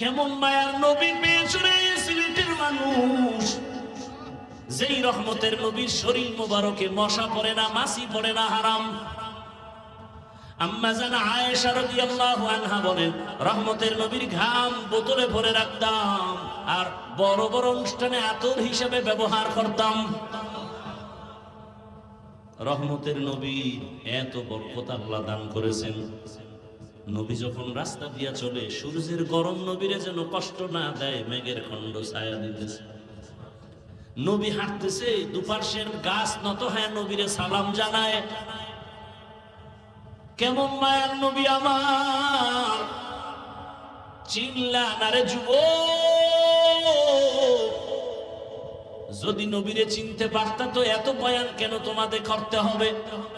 কেমন মায়ার নবী পেয়েছ রে সিলেটের মানুষ, যেই রহমতের নবীর শরীর মোবারকে মশা পড়ে না, মাছি পড়ে না, হারাম। আম্মা জান আয়েশা রাদিয়াল্লাহু আনহা বলেন, রহমতের নবীর ঘাম বোতলে ভরে রাখতাম আর বড় বড় অনুষ্ঠানে আতর হিসেবে ব্যবহার করতাম। রহমতের নবী এত বরকত আল্লাহ দান করেছেন। নবী যখন রাস্তা দিয়া চলে, সূর্যের গরম নবীরে যেন কষ্ট না দেয়, মেঘের খণ্ড ছায়া দিতেছে। নবী হাঁটতেছে, দুপাশের গাছ নত হয়ে নবীরে সালাম জানায়। কেমন মায়ার নবী আমার, চিনলা না রে যুবক? যদি নবীরে চিনতে পারতা তো এত বয়ান কেন তোমাদের করতে হবে?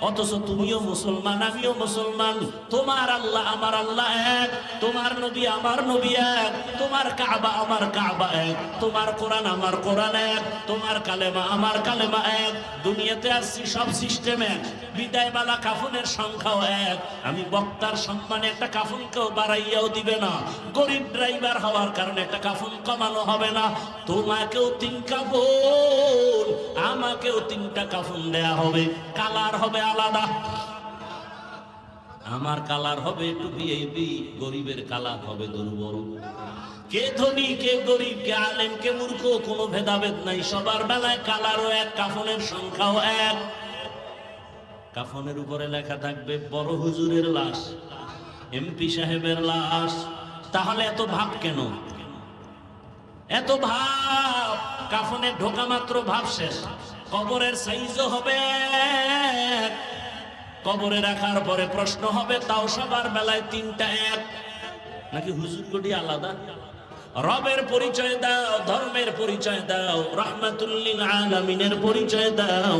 অথচ তুমিও মুসলমান, আমিও মুসলমান। তোমার আল্লাহ আমার আল্লাহ এক, তোমার নবী আমার নবী এক, তোমার কাবা আমার কাবা এক, তোমার কোরআন আমার কোরআন এক, তোমার কালেমা আমার কালেমা এক। দুনিয়াতে আসছি সব সিস্টেম এক, বিদায়মালা কাফনের সংখ্যাও এক। আমি বক্তার সম্মানে একটা কাফনকেও বাড়াইয়াও দিবে না, গরিব ড্রাইভার হওয়ার কারণে একটা কাফন কমানো হবে না। তোমাকেও তিন কাফন, আমাকেও তিনটা কাফন দেয়া হবে, কালার হবে আলাদা। আমার কালার হবে একটু ভিআইপি, গরিবের কালার হবে দুর্বল। কে ধনী কে গরিব, কে আলেম কে মূর্খ, কোনো ভেদাভেদ নাই। সবার বেলায় কালারও এক, কাফনের সংখ্যাও এক। কাফনের উপরে লেখা থাকবে বড় হুজুরের লাশ, এমপি সাহেবের লাশ। তাহলে এত ভাব কেন? এত ভাব? কাফনে ঢোকা মাত্র ভাব শেষ। কবরের সাইজও হবে, কবরে রাখার পরে প্রশ্ন হবে, তাও সবার বেলায় তিনটা এক। নাকি হুজুর কোটি আলাদা? রবের পরিচয় দাও, ধর্মের পরিচয় দাও, রাহমাতুল লিল আলামিনের পরিচয় দাও।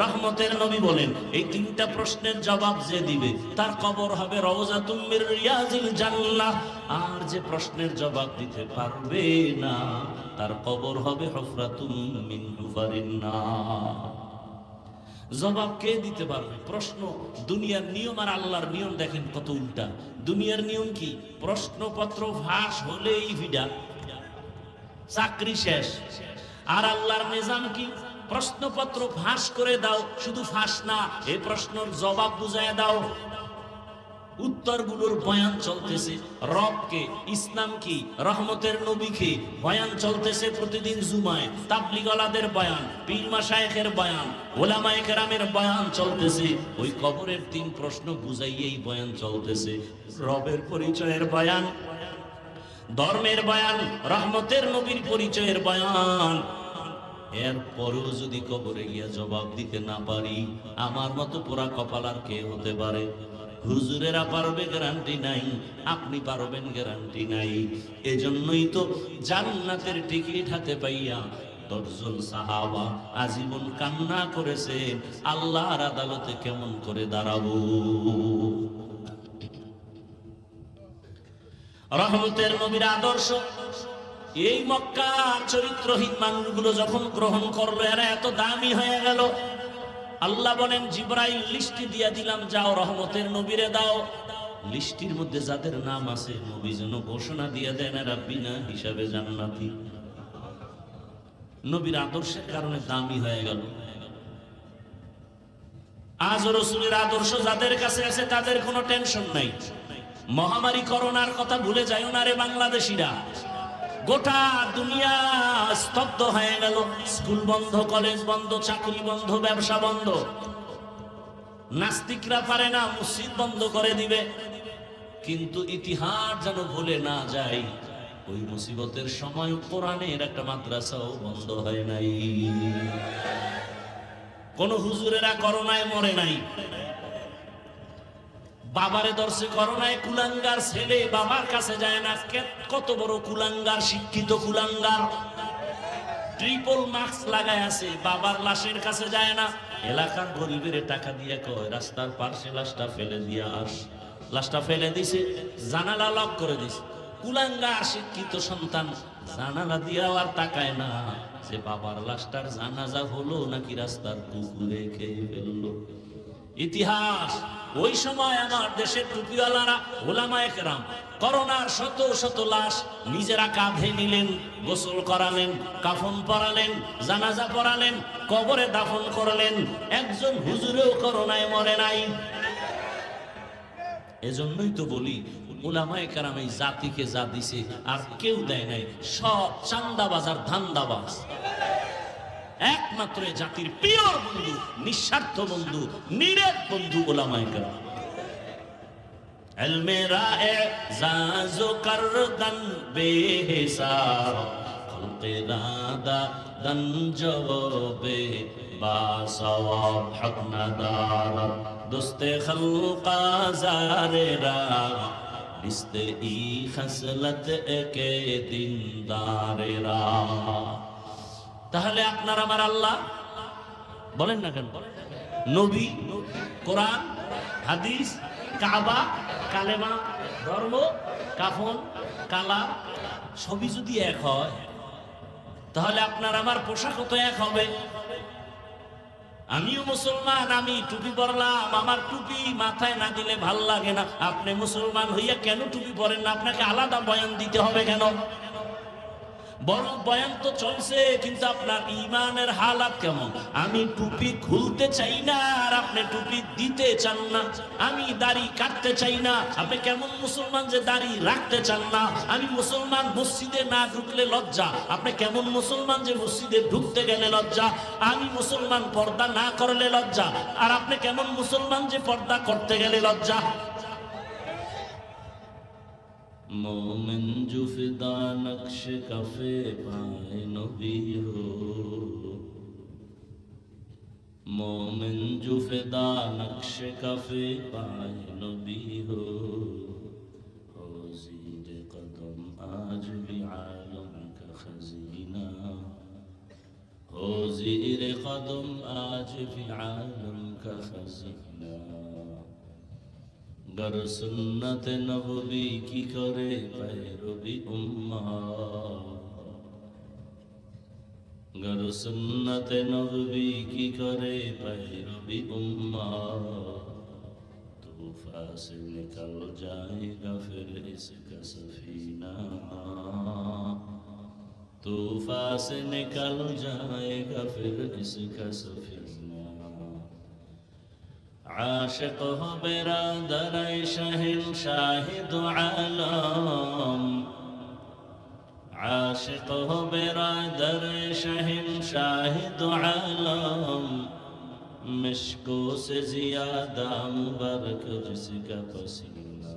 রহমতের নবী বলেন, এই তিনটা প্রশ্নের জবাব যে দিবে তার কবর হবে রওজাতুম মির রিয়াজিল জান্নাহ। আর যে প্রশ্নের জবাব দিতে পারবে না, তার কবর হবে হুফরাতুম মিন হুফারিন নার। জবাব কে দিতে পারবে? প্রশ্ন। দুনিয়ার নিয়ম আর আল্লাহর নিয়ম দেখেন কত উল্টা। দুনিয়ার নিয়ম কি? প্রশ্নপত্র ফাঁস হলেই ভিডা, চাকরি শেষ। আর আল্লাহর নিজাম কি? প্রশ্নপত্র ফাঁস করে দাও, শুধু ফাঁস না, এই প্রশ্নের জবাব বুঝায় দাও। উত্তরগুলোর বয়ান চলতেছে। রবকে, ইসলাম কি, রহমতের নবীকে বয়ান চলতেছে প্রতিদিন জুমায়। তাবলীগওয়ালাদের বয়ান, পীর মাশায়েখের বয়ান, ওলামায়ে কেরামের বয়ান চলতেছে। ওই কবরের তিন প্রশ্ন বুঝাইয়েই বয়ান চলতেছে। রবের পরিচয়ের বয়ান, ধর্মের বয়ান, রহমতের নবীর পরিচয়ের বয়ান। এরপরেও যদি কবরে গিয়া জবাব দিতে না পারি, আমার মতো পোড়া কপাল আর কে হতে পারে? হুজুরেরা পারবে গ্যারান্টি নাই, আপনি পারবেন গ্যারান্টি নাই। এজন্যই তো জান্নাতের টিকিট হাতে পাইয়া 10 জন সাহাবা আজীবন কান্না করেছে, আল্লাহর আদালতে কেমন করে দাঁড়াবো। রহমতের নবীর আদর্শ এই মক্কার চরিত্রহীন মানুষগুলো যখন গ্রহণ করলো, এরা এত দামি হয়ে গেল। আল্লাহ বলেন, জিবরাইল লিস্টি দিয়া দিলাম, যাও রহমতের নবীরে দাও। লিস্টির মধ্যে যাদের নাম আছে, নবী যেন ঘোষণা দিয়ে দেন এরা বিনা হিসাবে জান্নাতি। নবীর আদর্শের কারণে দামি হয়ে গেল। আজ রাসূলের আদর্শ যাদের কাছে আছে তাদের কোনো টেনশন নাই। মহামারী করোনার কথা ভুলে যাইও না রে বাংলাদেশিরা। গোটা দুনিয়া স্তব্ধ হয়ে গেল। স্কুল বন্ধ, কলেজ বন্ধ, চাকরি বন্ধ, ব্যবসা বন্ধ। নাস্তিকরা পারে না, মসজিদ বন্ধ করে দিবে। কিন্তু ইতিহাস যেন ভুলে না যায়, ওই মুসিবতের সময় কোরআনের একটা মাদ্রাসাও বন্ধ হয় নাই। কোন হুজুরেরা করোনায় মরে নাই। বাবারে দর্শে করোনায় কুলাঙ্গার ছেলে বাবার কাছে যায় না। কত বড় কুলাঙ্গার, শিক্ষিত কুলাঙ্গার, ট্রিপল মাস্ক লাগায় আছে, বাবার লাশের কাছে যায় না। এলাকার গরিবের টাকা দিয়ে কয় রাস্তার পাশে লাশটা ফেলে দিয়ে আস। লাশটা ফেলে দিছে, জানালা লক করে দিছে। কুলাঙ্গার শিক্ষিত সন্তান জানালা দিয়েও আর তাকায় না যে বাবার লাশটার জানাজা হলো নাকি রাস্তার কুকুরে খেয়ে ফেললো। ইতিহাস ওই সময় আমার দেশের টুপিওয়ালারা ওলামায়ে কেরাম করোনার শত শত লাশ নিজেরা কাঁধে নিলেন, গোসল করালেন, কাফন পরালেন, জানাজা পড়ালেন, কবরে দাফন করলেন। একজন হুজুরেও করোনায় মরে নাই। এজন্যই তো বলি উলামায়ে কেরাম এই জাতিকে যা দিছে আর কেউ দেয় নাই, সব চান্দাবাজ আর ধান্দাবাজ। একমাত্র জাতির পিওর বন্ধু, নিঃস্বার্থ বন্ধু, নিরেট বন্ধু উলামায়ে কেরাম। ইলমে রায়ে জাজো করদান বেহিসাব, খলকে দাদা দান জবাবে বা সওয়াব, হক নাদার দোস্তে খলকা জারেরা, रिश्ते ई खसलत के दीनदारेरा। তাহলে আপনার আমার আল্লাহ বলেন না কেন? নবী, কোরআন, হাদিস, কাবা, কালেমা, ধর্ম, কাফন, কালা সবই যদি এক হয়, তাহলে আপনার আমার পোশাকও তো এক হবে। আমিও মুসলমান, আমি টুপি পরলাম, আমার টুপি মাথায় না দিলে ভাল লাগে না। আপনি মুসলমান হইয়া কেন টুপি পরেন না? আপনাকে আলাদা বয়ান দিতে হবে কেন? বরং বয়ান তো চলছে, কিন্তু আপনার ঈমানের হালাত কেমন? আমি টুপি খুলতে চাই না আর আপনি টুপি দিতে চান না। আমি দাড়ি কাটতে চাই না, আপনি কেমন মুসলমান যে দাড়ি রাখতে চান না? আমি মুসলমান, মসজিদে না ঢুকলে লজ্জা, আপনি কেমন মুসলমান যে মসজিদে ঢুকতে গেলে লজ্জা? আমি মুসলমান, পর্দা না করলে লজ্জা, আর আপনি কেমন মুসলমান যে পর্দা করতে গেলে লজ্জা? मोमिन जुफदा नक्श कफे पाए नबी हो, मोमिन जुफदा नक्श कफे पाए नबी हो, ज़ीर कदम आज भी आलम का खजीना, हो ज़ीर कदम आज भी आलम का खजीना। गर सुन्नत नबवी की करे पैरवी उम्मा, गर सुन्नत नबवी की करे पैरवी उम्मा, तूफा से निकल जाएगा फिर इसका सफीना, तूफा से निकल जाएगा फिर इसका सफीना। आशिक हो बिरादर शहंशाह दो आलम, आशिक हो बिरादर शहंशाह दो आलम, मिश्को से ज्यादा मुबारक जिसका पसीना,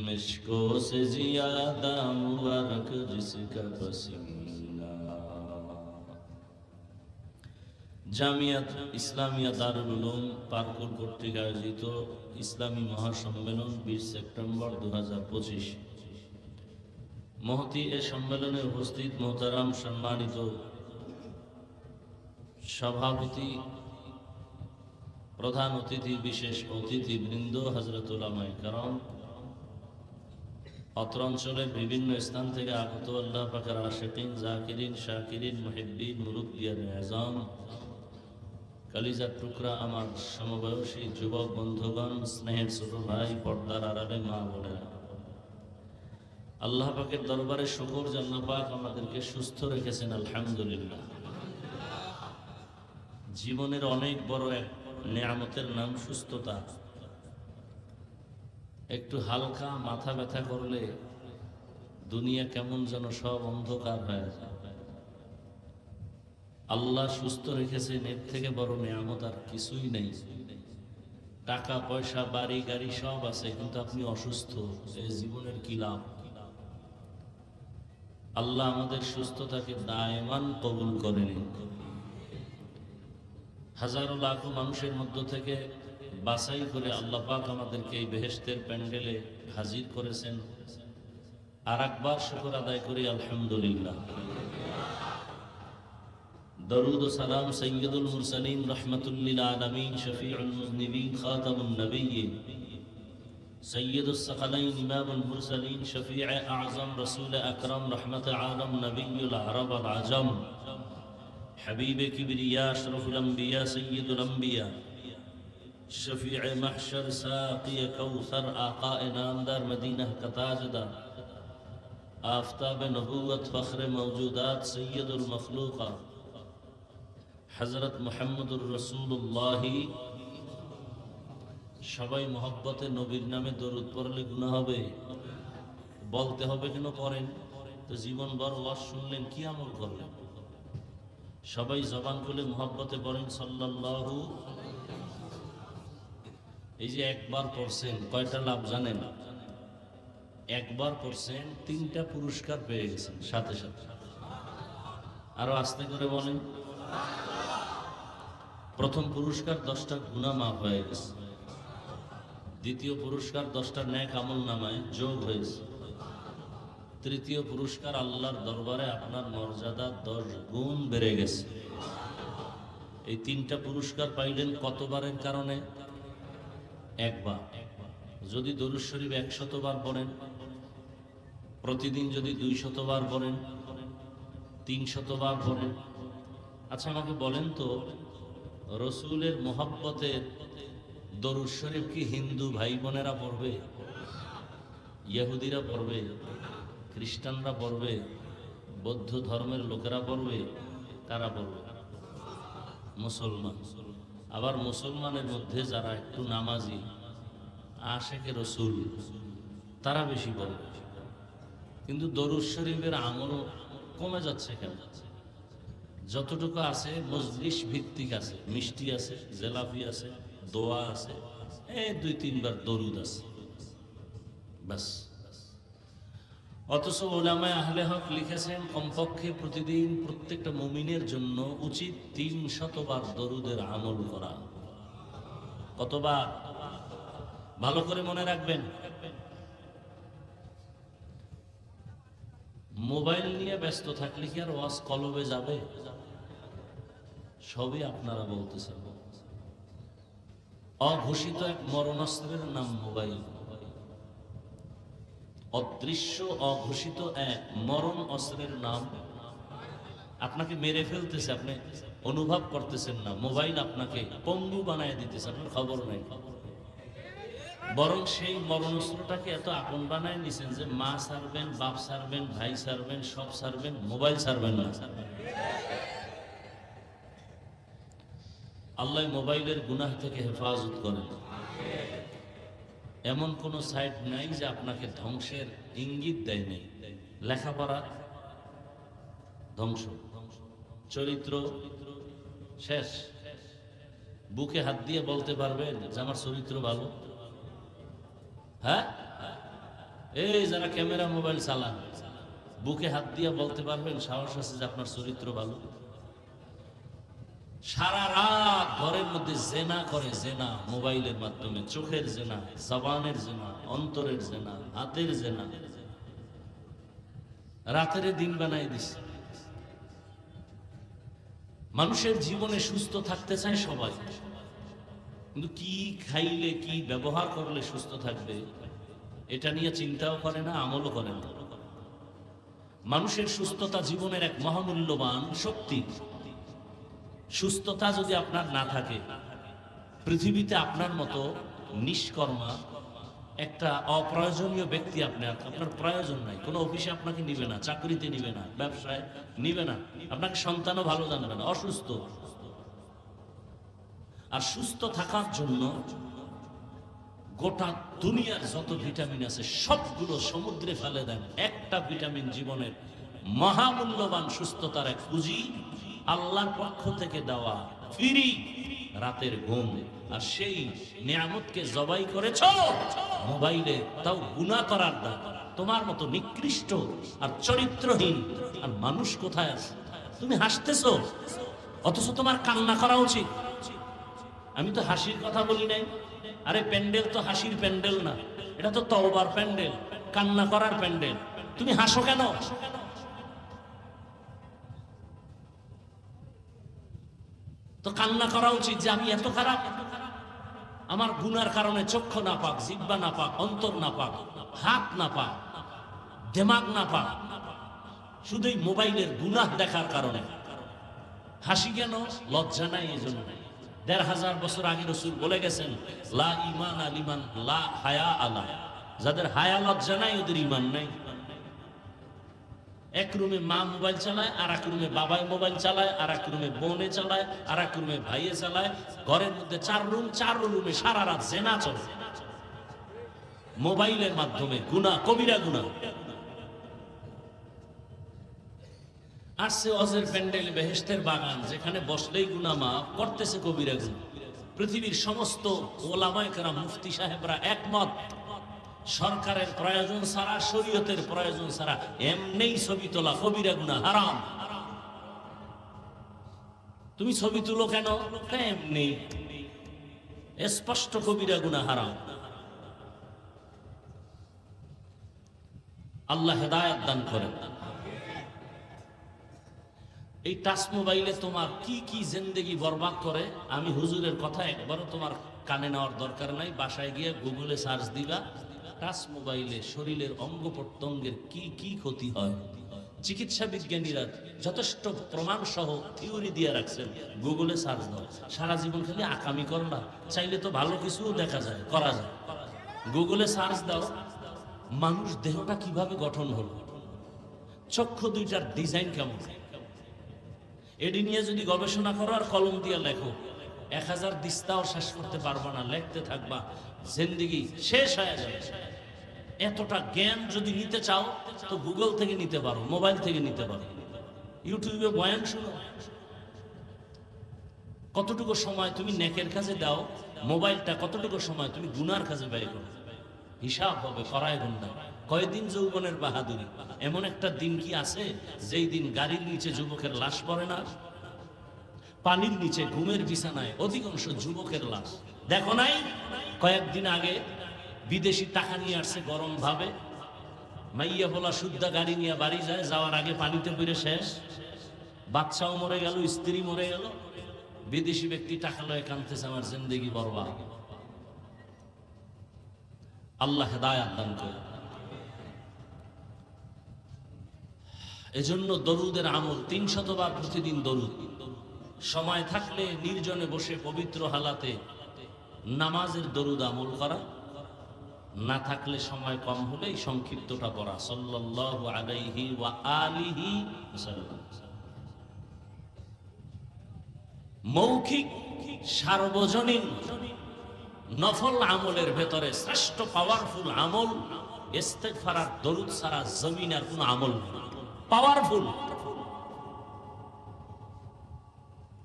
मिश्को से ज्यादा मुबारक जिसका पसीना। জামিয়াত ইসলামিয়া দারুল উলুম পারকুল কর্তৃক আয়োজিত ইসলামী মহাসম্মেলন 20 সেপ্টেম্বর 2025। মহতি এ সম্মেলনে উপস্থিত মোহতারাম সম্মানিত সভাপতি, প্রধান অতিথি, বিশেষ অতিথিবৃন্দ, হযরত উলামায়ে কেরাম, অত্র অঞ্চলের বিভিন্ন স্থান থেকে আগত আল্লাহ পাকের আশিকিন, জাকিরিন, শাকিরিন, মুহিব্বিন, মুরব্বিয়ান আযম, কালিজার টুকরা আমার সমবয়সী যুবক বন্ধুগণ, স্নেহের ছোট ভাই, পর্দার আড়ালে মা বোনেরা, আল্লাহ পাকের দরবারে শুকর যে আল্লাহ পাক আমাদেরকে সুস্থ রেখেছেন, আলহামদুলিল্লাহ। জীবনের অনেক বড় এক নেয়ামতের নাম সুস্থতা। একটু হালকা মাথা ব্যথা করলে দুনিয়া কেমন যেন সব অন্ধকার হয়ে যায়। আল্লাহ সুস্থ রেখেছেন, এর থেকে বড় নিয়ামত আর কিছুই নেই। টাকা পয়সা, বাড়ি গাড়ি সব আছে, কিন্তু আপনি অসুস্থ, এই জীবনের কি লাভ? আল্লাহ আমাদের সুস্থতাকে দায়মান কবুল করে নিন। হাজারো লাখো মানুষের মধ্য থেকে বাছাই করে আল্লাহ পাক আমাদেরকে এই বেহেশতের প্যান্ডেলে হাজির করেছেন। আর একবার শুকর আদায় করি, আলহামদুলিল্লাহ। দরুদ ও সালাম সৈয়দুল মুরসালিন, রহমাতুল লিল আলামিন, শফিউল মুযনিবিন, খাতামুন নবিয়্যিন, সৈয়দুস সাকালাইন, ইমামুল মুরসালিন, শফিউ আযম, রাসূল আকরাম, রহমত আলম, নবিয়্যুল আরব ওয়াল আজম, হাবিবে কিবরিয়া, আশরাফুল আম্বিয়া, সৈয়দুল আম্বিয়া, शफीअ महशर साक़ी कौसर आका नामदार मदीना का ताजदार आफताब नबूवत फ़ख्र मौजूदात सैयदुल मखलूक़ा हज़रत मुहम्मदुर रसूलुल्लाह। সবাই মহব্বতে নবীর নামে দরুদ পড়লে গুনাহ হবে, বলতে হবে কেন পড়েন? তো জীবনভর ওয়াজ শুনলেন, কি আমল করলেন? সবাই জবান খুলে মহব্বতে পড়েন সাল্লাল্লাহু। এই যে একবার পড়ছেন কয়টা লাভ জানেন? একবার পড়ছেন 3টা পুরস্কার পেয়ে গেছেন সাথে সাথে। আরো আস্তে করে বলেন। প্রথম পুরস্কার 10টা গুনাহ মাফ হয়ে গেছে। দ্বিতীয় পুরস্কার 10টা নেক আমল নামায় যোগ হয়েছে। তৃতীয় পুরস্কার আল্লাহর দরবারে আপনার মর্যাদা 10 গুণ বেড়ে গেছে। এই 3টা পুরস্কার পাইলেন কতবারের কারণে? একবার। যদি দরুদ শরীফ 100 বার পড়েন, প্রতিদিন যদি 200 বার পড়েন, 300 বার পড়েন। আচ্ছা আমাকে বলেন তো, রসুলের মোহাব্বতের দরুদ শরীফ কি হিন্দু ভাই বোনেরা পড়বে? ইহুদিরা পড়বে? খ্রিস্টানরা পড়বে? বৌদ্ধ ধর্মের লোকেরা পড়বে? কারা পড়বে? মুসলমান। আবার মুসলমানের মধ্যে যারা একটু নামাজি, আশেকে রসুল, তারা বেশি পড়বে। কিন্তু দরুদ শরীফের আমল কমে যাচ্ছে কেন? যতটুকু আছে মজলিস ভিত্তিক আছে, মিষ্টি আছে, জেলাপি আছে, দোয়া আছে, এই 2-3 বার দরুদ আছে, বাস। অথচ উলামায়ে আহলে হক লিখেছেন কমপক্ষে প্রতিদিন প্রত্যেকটা মুমিনের জন্য উচিত 300 বার দরুদের আমল করা। কতবার? ভালো করে মনে রাখবেন। মোবাইল নিয়ে ব্যস্ত থাকলে কি আর ওয়াজ কলবে যাবে? সবই আপনারা বলতেছেন। অঘোষিত এক মরণাস্ত্রের নাম মোবাইল। অদৃশ্য অঘোষিত এক মরণ অস্ত্রের নাম আপনাকে মেরে ফেলতেছে, আপনি অনুভব করতেছেন না। মোবাইল আপনাকে পঙ্গু বানায় দিতেছে, আপনার খবর নাই। বরং সেই মরণ অস্ত্রটাকে এত আপন বানায় নিছেন যে মা ছাড়বেন, বাপ ছাড়বেন, ভাই ছাড়বেন, সব ছাড়বেন, মোবাইল ছাড়বেন না। আল্লাহ মোবাইলের গুনাহ থেকে হেফাজত করেন। এমন কোন সাইট নাই যে আপনাকে ধ্বংসের ইঙ্গিত দেয় নাই। লেখাপড়া ধ্বংস, চরিত্র শেষ। বুকে হাত দিয়ে বলতে পারবেন যে আমার চরিত্র ভালো? হ্যাঁ, এই যারা ক্যামেরা মোবাইল চালান, বুকে হাত দিয়ে বলতে পারবেন, সাহস আছে যে আপনার চরিত্র ভালো? সারা রাত ঘরের মধ্যে জেনা করে, জেনা মোবাইলের মাধ্যমে, চোখের জেনা, জবানের জেনা, অন্তরের জেনা, হাতের জেনা, রাতের দিন বানাই দিছে। মানুষের জীবনে সুস্থ থাকতে চায় সবাই, কিন্তু কি খাইলে কি ব্যবহার করলে সুস্থ থাকবে এটা নিয়ে চিন্তাও করে না, আমলও করে না। মানুষের সুস্থতা জীবনের এক মহামূল্যবান শক্তি। সুস্থতা যদি আপনার না থাকে, পৃথিবীতে আপনার মতো নিষ্কর্মা একটা অপ্রয়োজনীয় ব্যক্তি আপনার প্রয়োজন নাই। কোনো অফিসে আপনাকে নিবে না, চাকরিতে নিবে না, ব্যবসায় নিবে না, আপনাকে সন্তানও ভালো জানবে না, অসুস্থ। আর সুস্থ থাকার জন্য গোটা দুনিয়ার যত ভিটামিন আছে সবগুলো সমুদ্রে ফেলে দেন। একটা ভিটামিন জীবনের মহামূল্যবান সুস্থতার এক পুঁজি, আল্লাহর পক্ষ থেকে দেওয়া ফ্রি রাতের ঘুম। আর সেই নিয়ামতকে জবাই করেছ মোবাইলে, তাও গুনাহ করার দাম। তোমার মতো নিকৃষ্ট আর চরিত্রহীন আর মানুষ কোথায় আছে? তুমি হাসতেছো, অথচ তোমার কান্না করা উচিত। আমি তো হাসির কথা বলি নাই। আরে প্যান্ডেল তো হাসির প্যান্ডেল না, এটা তো তওবার প্যান্ডেল, কান্না করার প্যান্ডেল। তুমি হাসো কেন? তো কান্না করা উচিত যে আমি এত খারাপ, আমার গুনার কারণে চক্ষু না পাক, জিহ্বা না পাক, অন্তর না পাক, হাত না পাক, দিমাগ না পাক, শুধু এই মোবাইলের গুনাহ দেখার কারণে। হাসি কেন? লজ্জা নাই, এই জন্য। ১৫০০ বছর আগে রাসূল বলে গেছেন, লা ঈমান আলিমান লা হায়া আলা, যাদের হায়া লজ্জা নাই ওদের ঈমান নাই। এক রুমে মা মোবাইল চালায়, আর এক রুমে বাবাই মোবাইল চালায়, আর এক রুমে বোনে চালায়, আর এক রুমে ভাইয়ে চালায়। ঘরের মধ্যে ৪ রুম, ৪ রুমে সারা রাত জেনা চলে মোবাইলের মাধ্যমে। গুনাহ, কবিরা গুনাহ। আসছে অজের প্যান্ডেল, বেহেশতের বাগান, যেখানে বসলেই গুনাহ মাফ, করতেছে কবিরা গুনাহ। পৃথিবীর সমস্ত ওলামায়ে কেরাম, মুফতি সাহেবরা একমত, সরকারের প্রয়োজন ছাড়া, শরীয়তের প্রয়োজন ছাড়া এমনিই ছবি তোলা কবিরা গুনাহ, হারাম। তুমি ছবি তুলো কেন? এমনি, স্পষ্ট কবিরা গুনাহ, হারাম। আল্লাহ হেদায়েত দান করেন। এই টাচ মোবাইলে তোমার কি কি জিন্দেগি বরবাদ করে, আমি হুজুরের কথা একবারও তোমার কানে নেওয়ার দরকার নাই। বাসায় গিয়ে গুগলে সার্চ দিবা, টাচ মোবাইলে শরীরের অঙ্গ প্রত্যঙ্গের কি কি ক্ষতি হয়। চিকিৎসা বিজ্ঞানীরা যথেষ্ট প্রমাণ সহ থিওরি দিয়ে রাখছেন, গুগলে সার্চ দাও। সারা জীবন খালি আকামি করলা, চাইলে তো ভালো কিছু দেখা যায়, করা যায়। গুগলে সার্চ দাও, মানুষ দেহটা কিভাবে গঠন হলো, চক্ষু দুইটার ডিজাইন কেমন, এটি নিয়ে যদি গবেষণা করো আর কলম দিয়ে লেখো, 1000 দিস্তাও শেষ করতে পারবা না, লিখতে থাকবা, জিন্দেগি শেষ হয়ে যাবে। এতটা জ্ঞান যদি নিতে চাও তো গুগল থেকে নিতে পারো, মোবাইল থেকে নিতে পারো, ইউটিউবে বয়ান শুনো। কতটুকু সময় তুমি নেকের কাজে দাও, মোবাইলটা কতটুকু সময় তুমি গুনার কাজে ব্যয় করো, হিসাব হবে করায় গুণা। কয়দিন যৌবনের বাহাদুরি, এমন একটা দিন কি আছে যেই দিন গাড়ির নিচে যুবকের লাশ পড়ে না, পানির নিচে ঘুমের বিছানায় অধিকাংশ যুবকের লাশ দেখো নাই? কয়েকদিন আগে বিদেশি টাকা নিয়ে আসছে গরম ভাবে, মাইয়া বলা শুদ্ধা গাড়ি নিয়ে বাড়ি যায়, যাওয়ার আগে পানিতে পড়ে শেষ, বাচ্চাও মরে গেল, স্ত্রী মরে গেল। বিদেশি ব্যক্তি টাকা লয়ে কাঁদতেছে, আমার জিন্দেগি বরবাদ। আল্লাহ হেদায়েত দান করে। এজন্য দরুদের আমল ৩০০ বার প্রতিদিন দরুদ। সময় থাকলে নির্জনে বসে পবিত্র হালাতে নামাজের দরুদ আমল করা, না থাকলে সময় কম হলেই সংক্ষিপ্তটা পড়া, সাল্লাল্লাহু আলাইহি ওয়া আলিহি ওয়াসাল্লাম। মৌখিক সার্বজনীন নফল আমলের ভেতরে শ্রেষ্ঠ পাওয়ারফুল আমল ইস্তেগফার আর দরুদ ছাড়া জমিন আর কোন আমল নেই। পাওয়ারফুল,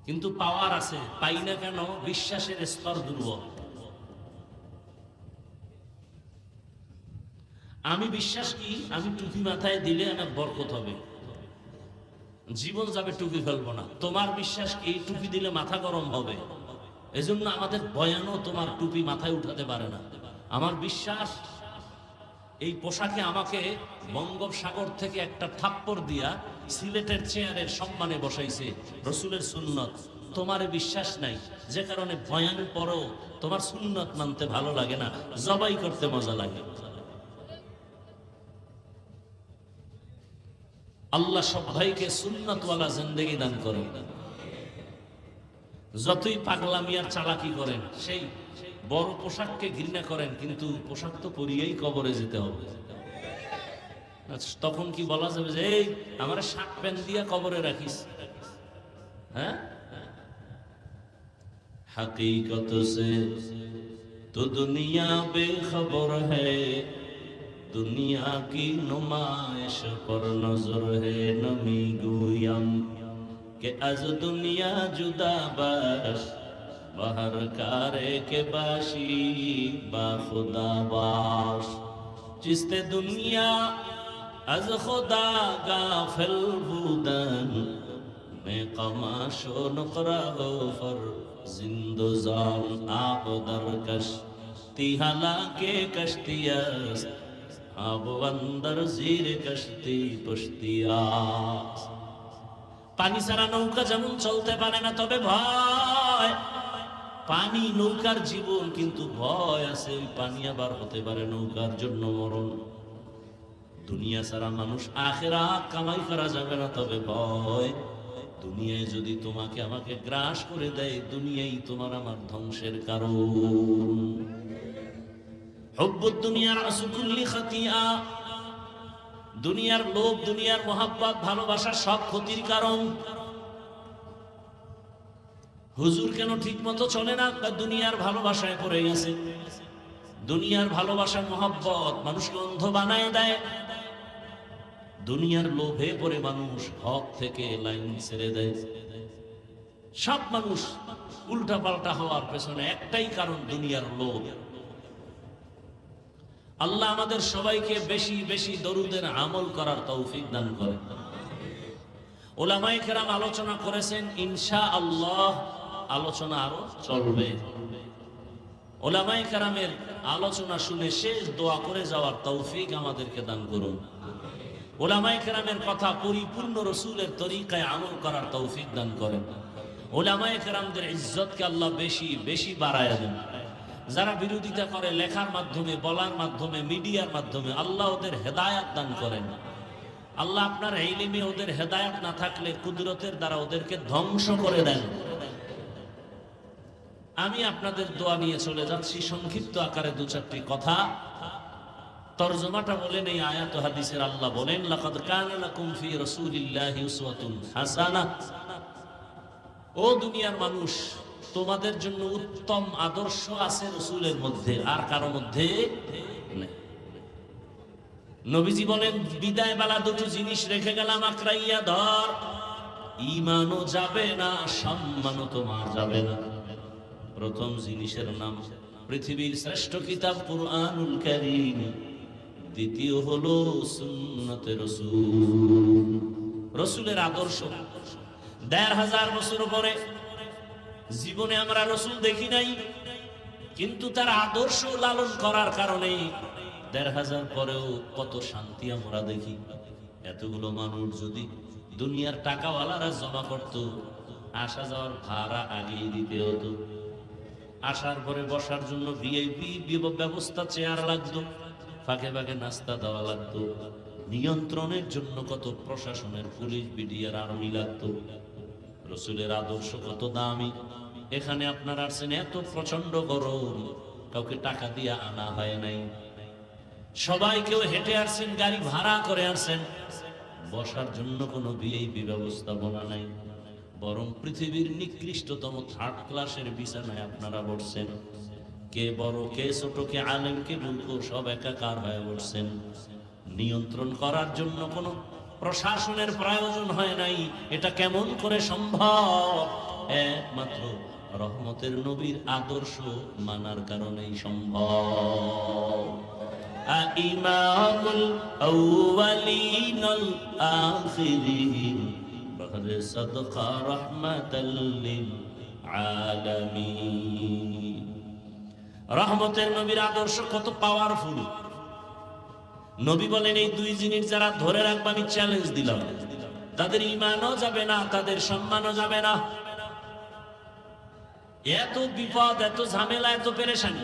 কিন্তু পাওয়ার আছে, পাই না কেন? বিশ্বাসের স্তর দুর্বল। আমি বিশ্বাস কি, আমি টুপি মাথায় দিলে আমার বরকত হবে, জীবন যাবে টুপি ফেলবো না। তোমার বিশ্বাস কি, টুপি দিলে মাথা গরম হবে, এজন্য আমাদের বয়ানও তোমার টুপি মাথায় উঠাতে পারে না। আমার বিশ্বাস, এই পোশাকে আমাকে বঙ্গোপসাগর থেকে একটা থাপ্পড় দিয়া সিলেটের চেয়ারের সম্মানে বসাইছে রসুলের সুন্নত। তোমার বিশ্বাস নাই, যে কারণে বয়ানের পরও তোমার সুন্নত মানতে ভালো লাগে না, জবাই করতে মজা লাগে। আল্লাহ সব ভাইকে সুন্নতওয়ালা জিন্দেগি দান করেন। যতই পাগলামি আর চালাকি করেন, সেই বড় পোশাককে ঘৃণা করেন, কিন্তু পোশাক তো পরিয়েই কবরে যেতে হবে। তখন কি বলা যাবে যে এই আমার শার্ট প্যান্ট দিয়া কবরে রাখিস? হ্যাঁ, हकीकत से तो दुनिया बेखबर है, दुनिया की नुमाइश पर नजर है। नमी गुयम के अज दुनिया जुदा बाश, बाहर कारे के बाशी बा खुदा बाश। जिसते दुनिया अज खुदा गाफिल बुदन में कमाशो नकरा हो फर जिंदोजान आप दरकश तिहाला के कश्तियास अब अंदर जीर कश्ती पुश्तियास। पानी सारा नौका যেমন চলতে পারে না, তবে ভয়। পানি নৌকার জীবন, কিন্তু ভয় আছে, ওই পানি আবার হতে পারে নৌকার জন্য মরণ। দুনিয়া সারা মানুষ আখিরাত কামাই করা যাবে না, তবে ভয়। দুনিয়ায় যদি তোমাকে আমাকে গ্রাস করে দেয়, দুনিয়াই তোমার আমার ধ্বংসের কারণ। হুব্বুদ দুনিয়া রাসু কুল্লি খাতিয়া, দুনিয়ার লোভ, দুনিয়ার মোহাব্বত, ভালোবাসা সব ক্ষতির কারণ। হুজুর কেন ঠিক মতো চলে না? দুনিয়ার ভালোবাসায় পড়ে গেছে। দুনিয়ার ভালোবাসা মোহাব্বত মানুষকে অন্ধ বানায় দেয়। দুনিয়ার লোভে পড়ে মানুষ হক থেকে লাইন ছেড়ে দেয়। সব মানুষ উল্টা পাল্টা হওয়ার পেছনে একটাই কারণ, দুনিয়ার লোভ। আল্লাহ আমাদের সবাইকে বেশি বেশি দরুদের আমল করার তৌফিক দান করেন। উলামায়ে কেরাম আলোচনা করেছেন, ইনশাআল্লাহ আলোচনা আরো চলবে। উলামায়ে কেরামের আলোচনা শুনে শেষ দোয়া করে যাওয়ার তৌফিক আমাদেরকে দান করুন। উলামায়ে কেরামের কথা পরিপূর্ণ রসুলের তরিকায় আমল করার তৌফিক দান করেন। উলামায়ে কেরামদের ইজ্জতকে আল্লাহ বেশি বেশি বাড়ায় দেন। যারা বিরোধিতা করে লেখার মাধ্যমে, বলার মাধ্যমে, মিডিয়ার মাধ্যমে, আল্লাহ ওদের হেদায়াত দান করেন। আল্লাহ আপনার ইলমে ওদের হেদায়াত না থাকলে কুদরতের দ্বারা ওদেরকে ধ্বংস করে দেন। আমি আপনাদের দোয়া নিয়ে চলে যাচ্ছি সংক্ষিপ্ত আকারে দু চারটি কথা। তরজমাটা বলেন এই আয়াত হাদিসের। আল্লাহ বলেন, লাকাদ কানা লাকুম ফি রাসূলিল্লাহি উসওয়াতুন হাসানাহ। ও দুনিয়ার মানুষ, তোমাদের জন্য উত্তম আদর্শ আছে রাসূলের মধ্যে, আর কারো মধ্যে নেই। নবীজি বলেন, বিদায় বেলা দুটো জিনিস রেখে গেলাম আকরাইয়া ধর, ঈমানও যাবে না, সম্মানও তোমার যাবে না। প্রথম জিনিসের নাম পৃথিবীর শ্রেষ্ঠ কিতাব কুরআনুল কারীম, দ্বিতীয় হলো সুন্নতে রাসূল, রাসূলের আদর্শ। ১৫০০ বছর পরে জীবনে আমরা রাসূল দেখি নাই, কিন্তু তার আদর্শ লালন করার কারণে ১৫০০ পরেও কত শান্তি আমরা দেখি। এতগুলো মানুষ যদি দুনিয়ার টাকাওয়ালারা জমা করত, আসা যাওয়ার ভাড়া আগেই দিতে হতো, আসার পরে বসার জন্য ভিআইপি ব্যবস্থা, চেয়ার লাগতো, ফাঁকে ফাঁকে নাস্তা দেওয়া লাগতো, নিয়ন্ত্রণের জন্য কত প্রশাসনের পুলিশ, বিডিআর, আর্মি লাগতো। রাসূলের আদর্শ কত দামি। এখানে আপনারা আসছেন, এত প্রচন্ড গরম, কাউকে টাকা দিয়ে আনা হয় নাই। সবাই কেউ হেঁটে আসছেন, গাড়ি ভাড়া করে আসছেন, বসার জন্য কোনো ভিআইপি ব্যবস্থাপনা নাই। বরং পৃথিবীর নিকৃষ্টতম থার্ড ক্লাসের বিছানায় আপনারা বসছেন। কে বড়, কে ছোট, কে আলেম, কে মূর্খ, সব একাকার হয়ে বসছেন। নিয়ন্ত্রণ করার জন্য কোনো প্রশাসনের প্রয়োজন হয় নাই। এটা কেমন করে সম্ভব? একমাত্র রহমতের নবীর আদর্শ মানার কারণেই সম্ভব। ইমামুল আউয়ালিনাল আখিরিন বাহরে সাদকা রাহমাতাল লিল আলামিন। রহমতের নবীর আদর্শ কত পাওয়ারফুল। নবী বলেন, এই দুই জিনিস যারা ধরে রাখবে আমি চ্যালেঞ্জ দিলাম, তাদের ঈমানও যাবে না, তাদের সম্মানও যাবে না। এত বিপদ, এত ঝামেলা, এত পেরেশানি।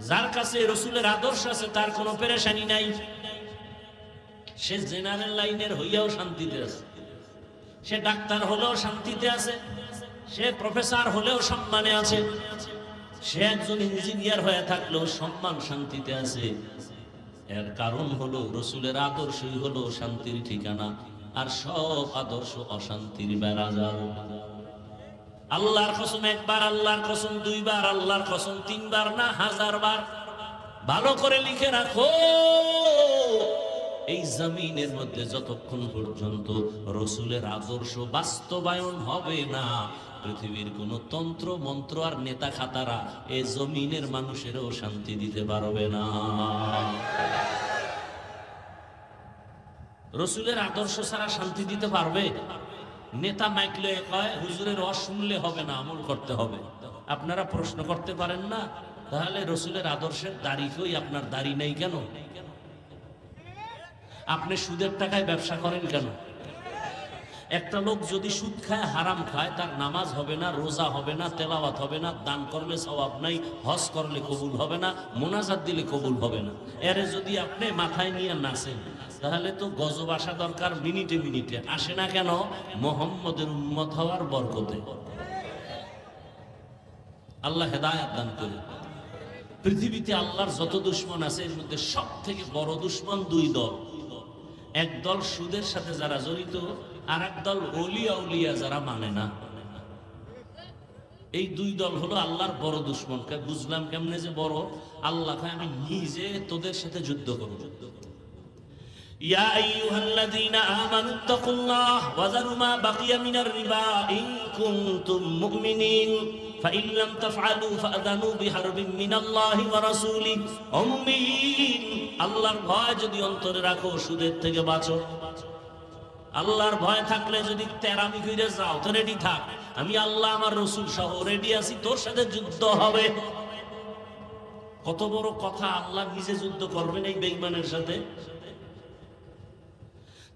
যার কাছে রাসূলের আদর্শ আছে তার কোনো পেরেশানি নাই। সে জেনারেল লাইনের হইয়াও শান্তিতে আছে, সে ডাক্তার হলেও শান্তিতে আছে, সে প্রফেসর হলেও সম্মানে আছে, সে একজন ইঞ্জিনিয়ার হয়ে থাকলেও সম্মান, শান্তিতে আছে। এর কারণ হলো রাসূলের আদর্শই হলো শান্তির ঠিকানা, আর সব আদর্শ অশান্তির বেড়াজাল। আল্লাহর কসম একবার, আল্লাহর কসম দুইবার, আল্লাহর কসম তিনবার না, 1000 বার। ভালো করে লিখে রাখো, এই জমিনের মধ্যে যতক্ষণ পর্যন্ত রাসূলের আদর্শ বাস্তবায়ন হবে না, পৃথিবীর কোন তন্ত্র মন্ত্র আর নেতা খাতারা এই জমিনের মানুষেরও শান্তি দিতে পারবে না। রাসূলের আদর্শ ছাড়া শান্তি দিতে পারবে? নেতা মাইকলে কয় হুজুরের ওয়াজ শুনলে হবে না, আমল করতে হবে। আপনারা প্রশ্ন করতে পারেন না, তাহলে রাসূলের আদর্শের দাড়ি কই? আপনার দাড়ি নেই কেন? আপনি সুদের টাকায় ব্যবসা করেন কেন? একটা লোক যদি সুদ খায়, হারাম খায়, তার নামাজ হবে না, রোজা হবে না, তেলাওয়াত হবে না, দান করলে সওয়াব নাই, হজ করলে কবুল হবে না, মোনাজাত দিলে কবুল হবে না। এরে যদি আপনি মাথায় নিয়ে নাচেন, তাহলে তো গজব আসা দরকার মিনিটে মিনিটে। আসে না কেন? মুহাম্মদের উম্মত হওয়ার বরকতে। আল্লাহ হেদায়েত দান করে। পৃথিবীতে আল্লাহর যত দুশমন আছে, এর মধ্যে সব থেকে বড় দুশমন দুই দল। এক দল সুদের সাথে যারা জড়িত, আর এক দল ওলিয়া উলিয়া যারা মানে না। এই দুই দল হলো আল্লাহর বড় দুশমন। বুঝলাম কেমনে যে বড়? আল্লাহ আমি নিজে তোদের সাথে যুদ্ধ করব। ইয়া আইয়ুহাল্লাযীনা আমানুত্তাকুল্লাহ ওয়া যারু মা বাকিয়া মিনার রিবা ইন কুনতুম মুমিনিন ফাইন লাম তাফআলু ফাআযানু বিহারবিন মিনাল্লাহি ওয়া রাসূলিহি। ও মুমিন, আল্লাহর ভয় যদি অন্তরে রাখো, সুদের থেকে বাঁচো। আল্লাহর ভয় থাকলে যদি তেরামি কইরে যাও, তো রেডি থাক, আমি আল্লাহ আমার রাসূল সহ রেডি আছি, তোর সাথে যুদ্ধ হবে। কত বড় কথা! আল্লাহ নিজে যুদ্ধ করবেন এই বেঈমানের সাথে।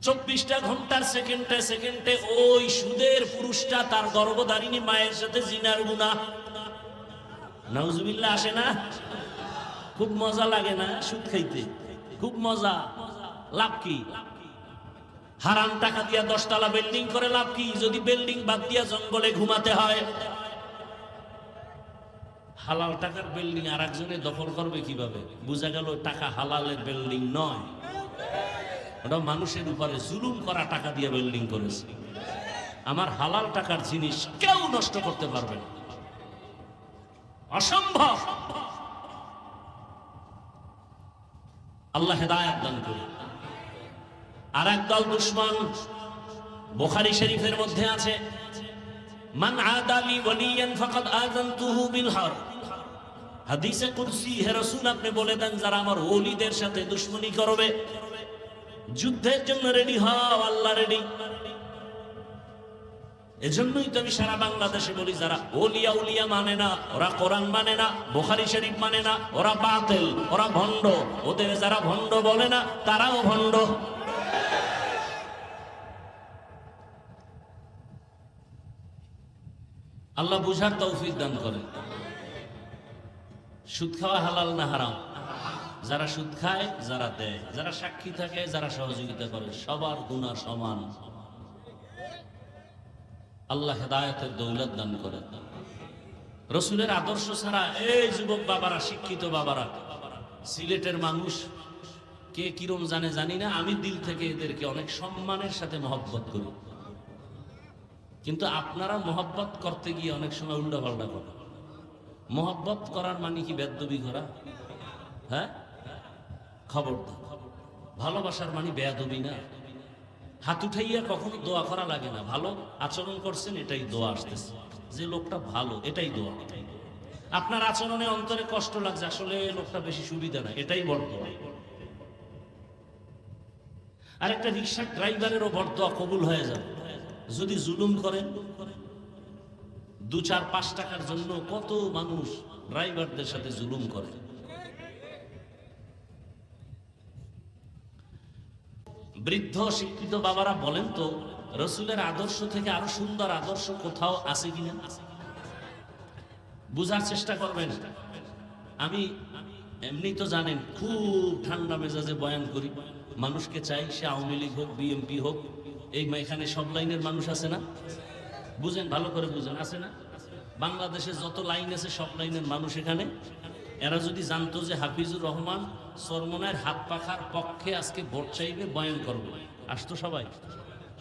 24টা ঘন্টার সেকেন্ডে সেকেন্ডে ওই সুদের পুরুষটা তার গর্ভধারিণী মায়ের সাথে জিনার গুনাহ। নাউজুবিল্লাহ। আসে না? খুব মজা লাগে না সুদ খাইতে? খুব মজা। লাভ কি? হারাম টাকা দিয়া 10 তলা বিল্ডিং করে লাভ কি, যদি বিল্ডিং বাদ দিয়া জঙ্গলে ঘুমাতে হয়? হালাল টাকার বিল্ডিং আর একজনে দখল করবে কিভাবে? বুঝা গেল টাকা হালালের বিল্ডিং নয়, ওটা মানুষের উপরে জুলুম করা টাকা দিয়ে বিল্ডিং করেছে। আমার হালাল টাকার জিনিস কেউ নষ্ট করতে পারবে না, অসম্ভব। আল্লাহ হেদায়েত দান করে। আর একদল দুশমন বুখারী শরীফের মধ্যে আছে, মান আদালি ওয়ালিয়ান ফাকাদ আযানতুহু বিল হারব। হাদিসে কুদসি, হে রাসূল আপনি বলে দেন, যারা আমার ওলিদের সাথে দুশমনী করবে, যুদ্ধের জন্য রেডি হও, আল্লাহ রেডি। এজন্যই তো আমি সারা বাংলাদেশে বলি, যারা ওলিয়া উলিয়া মানে না, ওরা কোরআন মানে না, বুখারী শরীফ মানে না, ওরা বাতিল, ওরা ভণ্ড। ওদের যারা ভণ্ড বলে না, তারাও ভণ্ড। আল্লাহ বুঝার তৌফিক দান করেন। সুদ খাওয়া হালাল না হারাম? যারা সুদ খায়, যারা দেয়, যারা সাক্ষী থাকে, যারা সহযোগিতা করে, সবার গুনাহ সমান। আল্লাহ হেদায়েতের দৌলত দান করেন। রাসূলের আদর্শ ছাড়া, এই যুবক বাবারা, শিক্ষিত বাবারা, সিলেটের মানুষ কে কিরম জানে জানি না, আমি দিল থেকে এদেরকে অনেক সম্মানের সাথে মহব্বত করি। কিন্তু আপনারা মহব্বত করতে গিয়ে অনেক সময় উল্টা পাল্টা করেন। মহব্বত করার মানে কি বেয়াদবি করা? হ্যাঁ, খবরদার। ভালোবাসার মানে বেয়াদবি না। হাত উঠাইয়া কখনো দোয়া করা লাগে না। ভালো আচরণ করছেন, এটাই দোয়া আসতেছে। যে লোকটা ভালো, এটাই দোয়া। আপনার আচরণে অন্তরে কষ্ট লাগছে, আসলে লোকটা বেশি সুবিধা না, এটাই বড় দোয়া। আর একটা রিক্সার ড্রাইভারেরও বড় দোয়া কবুল হয়ে যাবে যদি জুলুম করেন। 2-4-5 টাকার জন্য কত মানুষ ড্রাইভারদের সাথে জুলুম করে। বৃদ্ধ শিক্ষিত বাবারা বলেন তো, রাসূলের আদর্শ থেকে আরো সুন্দর আদর্শ কোথাও আছে কিনা? বুঝার চেষ্টা করবেন। আমি এমনি তো জানেন খুব ঠান্ডা মেজাজে বয়ান করি। মানুষকে চাই, সে আওয়ামী লীগ হোক, বিএনপি হোক, এই এখানে সব লাইনের মানুষ আছে না? বুঝেন, ভালো করে বুঝেন, আছে না? বাংলাদেশে যত লাইন আছে সব লাইনের মানুষ এখানে। এরা যদি জানতো যে হাফিজুর রহমান চরমনের হাত পাখার পক্ষে আজকে ভোট চাইবে, বয়ান করবে, আসতো সবাই?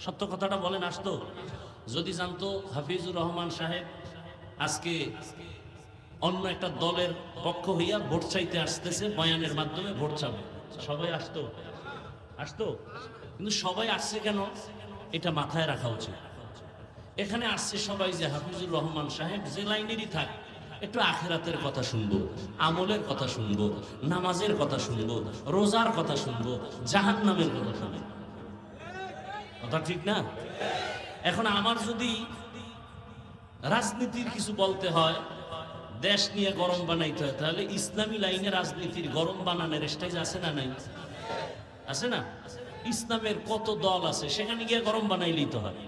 সত্য কথাটা বলেন, আসতো? যদি জানতো হাফিজুর রহমান সাহেব আজকে অন্য একটা দলের পক্ষ হইয়া ভোট চাইতে আসতেছে, বয়ানের মাধ্যমে ভোট চাবে, সবাই আসতো? আসতো? কিন্তু সবাই আসছে কেন, এটা মাথায় রাখা উচিত। এখানে আসছে সবাই যে হাফিজুর রহমান সাহেব যে লাইনেরই থাক, একটু আখিরাতের কথা শুনবো, আমলের কথা শুনবো, নামাজের কথা শুনবো, রোজার কথা শুনবো, জাহান্নামের কথা শুনবো। কথা ঠিক না? এখন আমার যদি রাজনীতির কিছু বলতে হয়, দেশ নিয়ে গরম বানাইতে হয়, তাহলে ইসলামী লাইনে রাজনীতির গরম বানানোর স্টেজ আছে না নাই? আছে না? ইসলামের কত দল আছে, সেখানে গিয়ে গরম বানাইলেই তো হয়।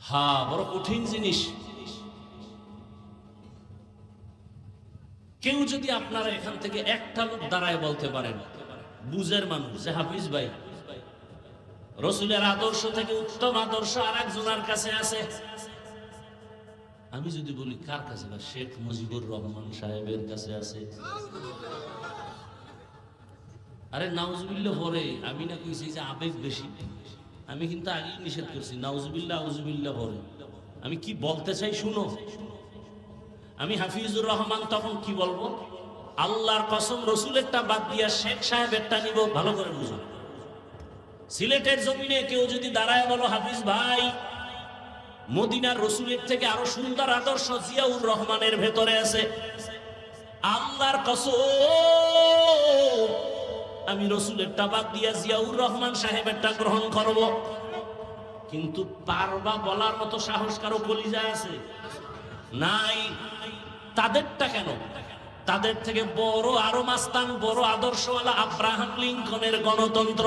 হ্যাঁ, বড় কঠিন জিনিস। কেউ যদি আপনারা এখান থেকে একটা লোক দাঁড়ায় বলতে পারেন, বুঝের মানুষ, যে হাফিজ ভাই রসুলের আদর্শ থেকে উত্তম আদর্শ আর একজনের কাছে আছে, আমি যদি বলি কার কাছে, না শেখ মুজিবুর রহমান সাহেবের কাছে আছে। আরে নাউজুবিল্লাহ পরে আমি না কইছি যে আবেগ বেশি, আমি কিন্তু আগেই নিষেধ করছি নাউজুবিল্লাহ আউজুবিল্লাহ পরে। আমি কি বলতে চাই শুনো। আমি হাফিজুর রহমান তখন কি বলবো, আল্লাহর কসম রসুলেরটা বাদ দিয়া শেখ সাহেবেরটা নিব, ভালো করে বুঝো। সিলেটের জমিনে কেউ যদি দাঁড়ায় বলো হাফিজ ভাই মদিনার রসুলের থেকে আরো সুন্দর আদর্শ জিয়াউর রহমানের ভেতরে আছে, আল্লাহর কসম আমি রসুলেরটা বাদ দিয়া জিয়াউর রহমান সাহেবেরটা গ্রহণ করব। কিন্তু পারবা বলার মতো সাহস কারো কলিজায় আছে? নাই। তাদেরটা কেন? তাদের থেকে বড় আরো মাস্তান, বড় আদর্শওয়ালা আব্রাহাম লিঙ্কনের গণতন্ত্র,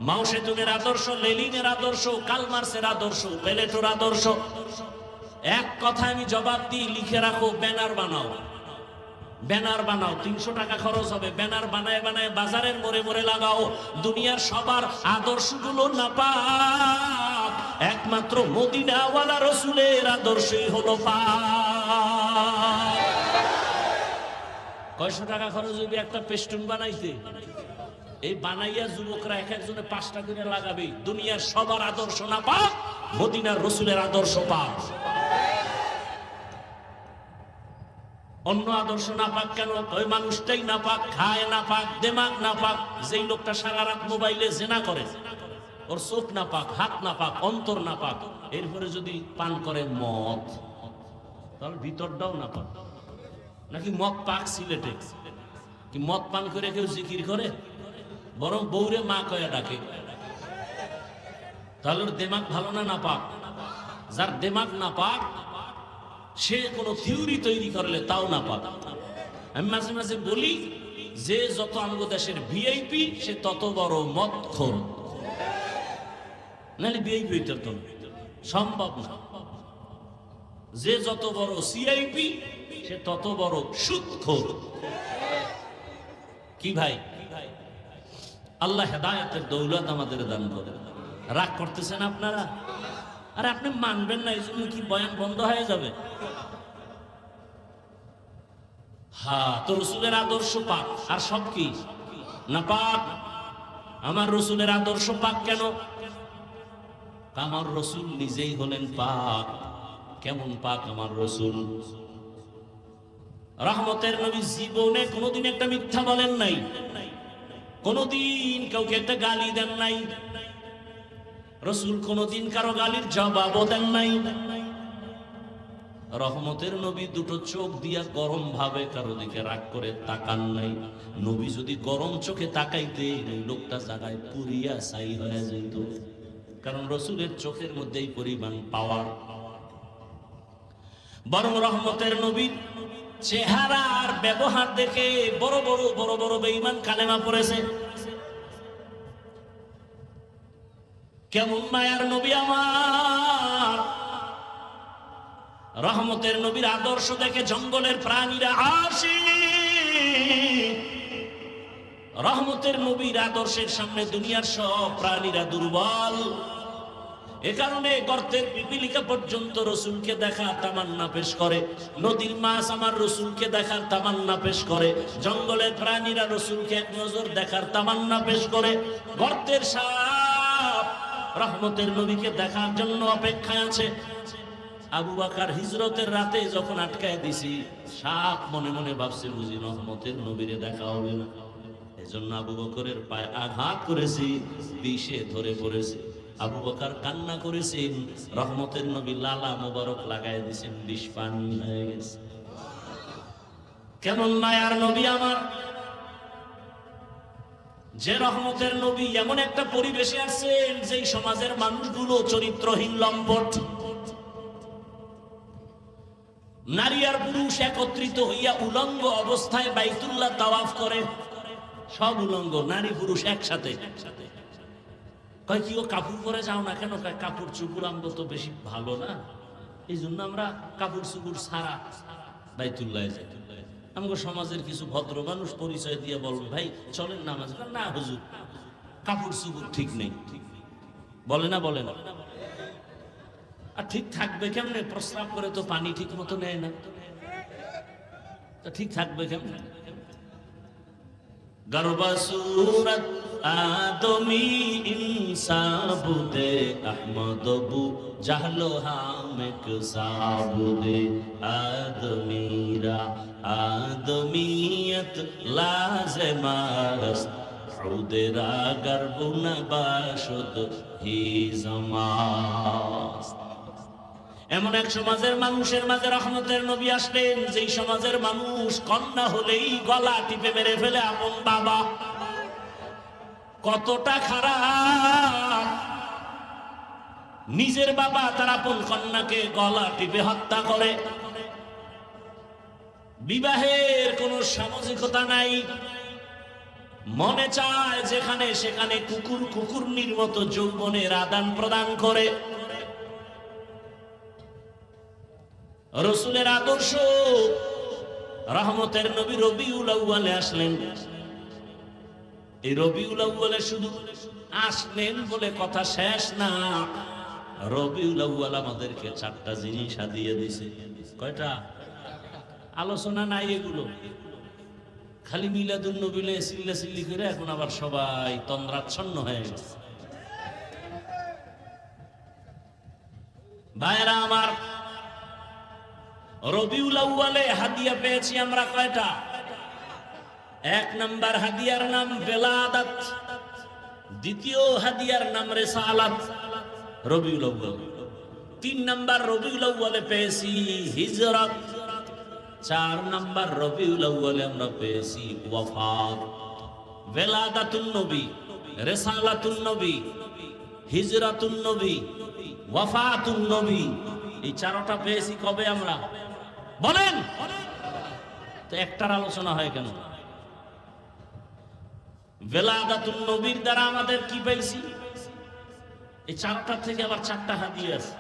মাও সেতুনের আদর্শ, লেনিনের আদর্শ, কালমার্সের আদর্শ, প্লেটোর আদর্শ। এক কথা আমি জবাব দিই, লিখে রাখো, ব্যানার বানাও। ব্যানার বানাও, 300 টাকা খরচ হবে। ব্যানার বানায় বানায় বাজারের মোড়ে মোড়ে লাগাও। দুনিয়ার সবার আদর্শগুলো নাপাক, একমাত্র মদিনাওয়ালা রসুলের আদর্শই হলো পাক। 100 টাকা খরচ হবে একটা পেস্টুন বানাইতে। এই বানাইয়া যুবকরা এক একজনে 5 টাকা করে লাগাবে। দুনিয়ার সবার আদর্শ না পাক, মদিনার রসুলের আদর্শ পাক। অন্য আদর্শ না পাক কেন? ওই মানুষটাই না পাক, খায় না পাক, দেমাগ না পাক। যেই লোকটা সারা রাত মোবাইলে জেনা করে, ওর চোখ না পাক, হাত না পাক, অন্তর না পাক। এরপরে যদি পান করে মদ, তাহলে ভিতরটাও না পাক। নাকি মদ পাক সিলেটে? কি মদ পান করে কেউ জিকির করে? বরং বউরে মা কয়া ডাকে। তাহলে ওর দেমাগ ভালো না, না পাক? যার দেমাগ না পাক সে কোন থিওরি তৈরি করলে তাও না পাক। আমি মাঝে মাঝে বলি যে যত আমাদের দেশের ভিআইপি সে তত বড় মদখোর, নাহলে ভিআইপি হইতে তো সম্ভব না। যে যত বড় সিআইপি সে তত বড় সুদখোর। কি ভাই? আল্লাহ হেদায়েতের দৌলত আমাদের দান করে। রাগ করতেছেন আপনারা? আর আপনি মানবেন না, এই জন্য কি বয়ান বন্ধ হয়ে যাবে? হ্যাঁ, তো রসুলের আদর্শ পাক, আর সব কি না পাক? আমার রসুলের আদর্শ পাক কেন? আমার রসুল নিজেই হলেন পাক। কেমন পাক আমার রসুল? রহমতের নবী জীবনে কোনোদিন একটা মিথ্যা বলেন নাই, কোনোদিন কাউকে একটা গালি দেন নাই। রসুল কোনোদিন কারো গালির জবাবও দেন নাই। রহমতের নবী দুটো চোখ দিয়া গরম ভাবে কারো দিকে রাগ করে তাকান নাই। নবী যদি গরম চোখে তাকাইতে, লোকটা জায়গায় পুরিয়া ছাই হয়ে যেত। কারণ রসুলের চোখের মধ্যে এই পরিমাণ পাওয়ার। বরং রহমতের নবীর চেহারা আর ব্যবহার দেখে বড় বড় বেঈমান কালেমা পড়েছে। কেমন মায়ার নবী আমার! রহমতের নবীর আদর্শ দেখে জঙ্গলের প্রাণীরা আসি। রহমতের নবীর আদর্শের সামনে দুনিয়ার সব প্রাণীরা দুর্বল। এ কারণে গর্তের পিপিলিকা পর্যন্ত রসুলকে দেখার তামান্না পেশ করে। নদীর মাছ আমার রসুলকে দেখার তামান্না পেশ করে। জঙ্গলের প্রাণীরা রসুলকে এক নজর দেখার তামান্না পেশ করে। গর্তের সাপ রহমতের নবীকে দেখার জন্য অপেক্ষায় আছে। আবু বকর হিজরতের রাতে যখন আটকায় দিছি, সাপ মনে মনে ভাবছে বুঝি রহমতের নবীরে দেখা হবে না। এজন্য আবু বকরের পায়ে আঘাত করেছি, বিষে ধরে পড়েছে। আবু বকর কান্না করেছেন, রহমতের নবী লালা মোবারক লাগাই দিয়েছেন, বিষ পানি হয়ে গেছে। কেমন মায়ার নবী আমার! যে রহমতের নবী এমন একটা পরিবেশে আছেন যেই সমাজের মানুষগুলো চরিত্রহীন, লম্পট। নারী আর পুরুষ একত্রিত হইয়া উলঙ্গ অবস্থায় বাইতুল্লাহ তাওয়াফ করে। সব উলঙ্গ, নারী পুরুষ একসাথে। কয় কি ও কাপড় পরে যাও না কেন? কয় কাপড় চুপুর আমগো তো বেশি ভালো না, এই জন্য আমরা কাপড় চুপুর ছাড়া বাইতুল্লাহ যাই। আমগো সমাজের কিছু ভদ্র মানুষ পরিচয় দিয়ে বলবে ভাই চলেন নামাজ। না হুজুর, কাপড় চুপুর ঠিক নেই। বলে না? বলে না? আর ঠিক থাকবে কেমনে? প্রস্রাব করে তো পানি ঠিক মতো নেয় না, ঠিক থাকবে কেমনে? গর্বা সুরত আদমি ইনসাবুদে আহমদবু জাহলো হামেক সাবুদে আদমিরা আদমিয়ত লাজমাস উদেরা গর্বুন বাসুদ হি জমাস। এমন এক সমাজের মানুষের মাঝে রহমতের নবী আসলেন, যেই সমাজের মানুষ কন্যা হলেই গলা টিপে মেরে ফেলে আপন বাবা। কতটা খারাপ! নিজের বাবা তার আপন কন্যাকে গলা টিপে হত্যা করে। বিবাহের কোনো সামাজিকতা নাই, মনে চায় যেখানে সেখানে কুকুর কুকুরনির মতো যৌবনের আদান প্রদান করে। রসুলের আদর্শ, রহমতের নবী রবিউল আউয়ালে আসলেন। এই রবিউল আউয়ালে শুধু আসলেন বলে কথা শেষ না, রবিউল আউয়াল আমাদেরকে 4টা জিনিস দিয়ে দিছে। কয়টা? আলোচনা নাই এগুলো, খালি মিলাদুন নবীলে চিল্লাচিল্লি করে এখন আবার সবাই তন্দ্রাচ্ছন্ন হয়ে গেছে। ভাইরা আমার, রবিউল আউয়ালে হাদিয়া পেয়েছি আমরা কয়টা? 1 নাম্বার হাদিয়ার নাম বেলাদাত, দ্বিতীয় হাদিয়ার নাম রিসালাত, রবিউল আউয়াল। 3 নাম্বার রবিউল আউয়ালে পেয়েছি হিজরত। 4 নাম্বার রবিউল আউয়ালে আমরা পেয়েছি ওয়াফাত। বেলাদাতুন নবী, রিসালাতুন নবী, হিজরাতুন নবী, ওয়াফাতুন নবী, এই 4টা পেয়েছি কবে আমরা? বলেন তো, একটার আলোচনা হয় কেন? বেলাদাতুন নবীর দ্বারা আমাদের কি পেয়েছি? এই 4টা থেকে আবার 4টা হাদিয়া আছে।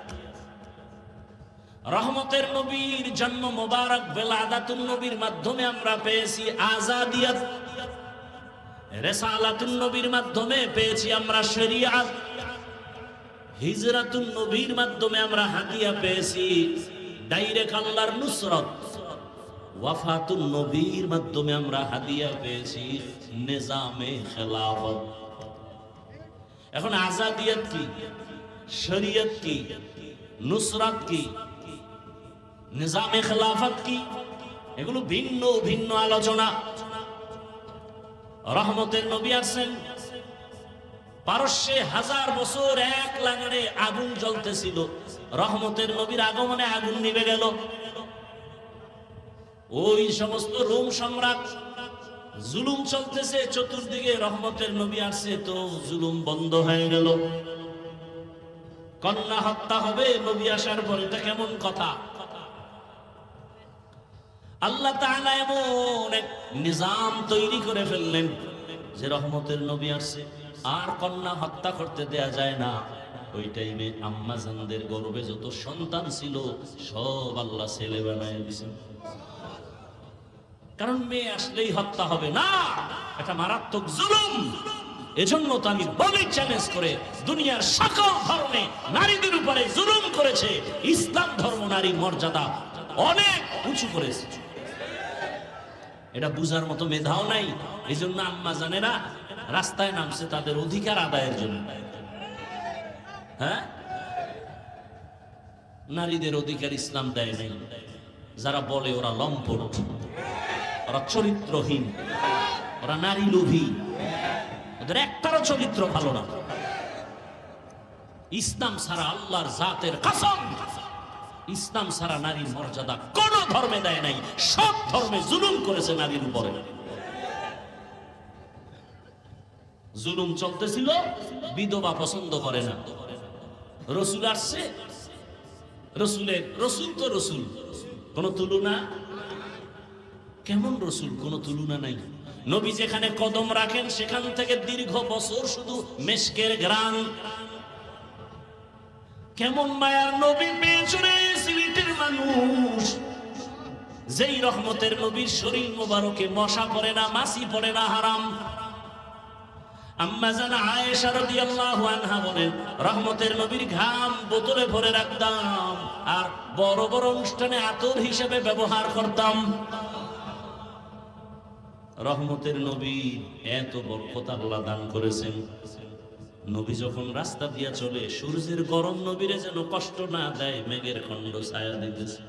রহমতের নবীর জন্ম মোবারক বেলাদাতুন নবীর মাধ্যমে আমরা পেয়েছি আজাদিয়ত। রিসালাতুন নবীর মাধ্যমে পেয়েছি আমরা শরিয়ত। হিজরাতুন নবীর মাধ্যমে আমরা হাদিয়া পেয়েছি ডাইরেক্ট আল্লাহর নুসরত। ওয়াফাতুন নবীর মাধ্যমে আমরা হাদিয়া পেয়েছি নিজামে খেলাফত। এখন আজাদিয়ত কি, শরিয়ত কি, নুসরত কি, নিজামে খেলাফত কি, এগুলো ভিন্ন ভিন্ন আলোচনা। রহমতের নবী আসেন, পারস্যে 1000 বছর এক লাগানে আগুন জ্বলতেছিল, রহমতের নবীর আগমনে আগুন নিভে গেল। ওই সমস্ত রোম সম্রাট, জুলুম চলতেছে চতুর্দিকে, রহমতের নবী আসছে তো জুলুম বন্ধ হয়ে গেল। কন্যা হত্যা হবে নবী আসার পর, এটা কেমন কথা? আল্লাহ তাআলা এমন এক নিজাম তৈরি করে ফেললেন যে রহমতের নবী আসছে আর কন্যা হত্যা করতে দেয়া যায় না। ওই টাইমে আম্মা জানদের গর্ভে যত সন্তান ছিল সব আল্লাহ ছেলে বানায় দিয়েছেন, কারণ মেয়ে আসলেই হত্যা হবে না, এটা মারাত্মক জুলুম। এজন্য তো আমি বলি, চ্যালেঞ্জ করে, দুনিয়ার সকল ধর্মে নারীদের উপরে জুলুম করেছে, ইসলাম ধর্ম নারীর মর্যাদা অনেক উঁচু করেছে। এটা বুঝার মতো মেধাও নাই। এই জন্য আম্মা জানেরা রাস্তায় নামছে তাদের অধিকার আদায়ের জন্য। হ্যাঁ, নারীদের অধিকার ইসলাম দেয় নাই। যারা বলে ওরা লম্পট, ওরা চরিত্রহীন, ওরা নারী লোভী, ওদের একটারও চরিত্র ভালো না। ইসলাম ছাড়া, আল্লাহর জাতের কসম, ইসলাম ছাড়া নারীর মর্যাদা কোন ধর্মে দেয় নাই। সব ধর্মে জুলুম করেছে নারীর উপরে। জুলুম চলতেছিল, বিধবা পছন্দ করে না। রসুল আসছে, রসুল তো রসুল, কোন তুলনা। কেমন রসুল? কোন তুলনা নাই। নবী যেখানে কদম রাখেন সেখান থেকে দীর্ঘ বছর শুধু মেশকের ঘ্রাণ। কেমন মায়ার নবী পেয়েছে রে সিলেটের মানুষ, যেই রহমতের নবীর শরীর মোবারকে মশা পড়ে না, মাছি পড়ে না, হারাম। আম্মা জান আয়েশা রাদিয়াল্লাহু আনহা বলেন, রহমতের নবীর ঘাম বোতলে ভরে রাখতাম আর বড় বড় অনুষ্ঠানে আতর হিসেবে ব্যবহার করতাম। রহমতের নবী এত বরকত আল্লাহ দান করেছেন। নবী যখন রাস্তা দিয়া চলে, সূর্যের গরম নবীরে যেন কষ্ট না দেয়, মেঘের খণ্ড ছায়া দিতেছে।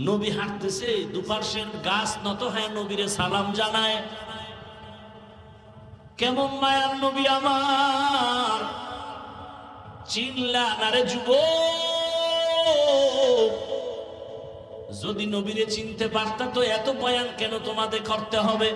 নবী হাঁটতেছে, দুপাশের গাছ নত হয় নবীরে সালাম জানায়। কেমন মায়ার নবী আমার, চিনলা না রে যুবক? যদি নবীরে চিনতে পারতা তো এত বয়ান কেন তোমাদের করতে হবে?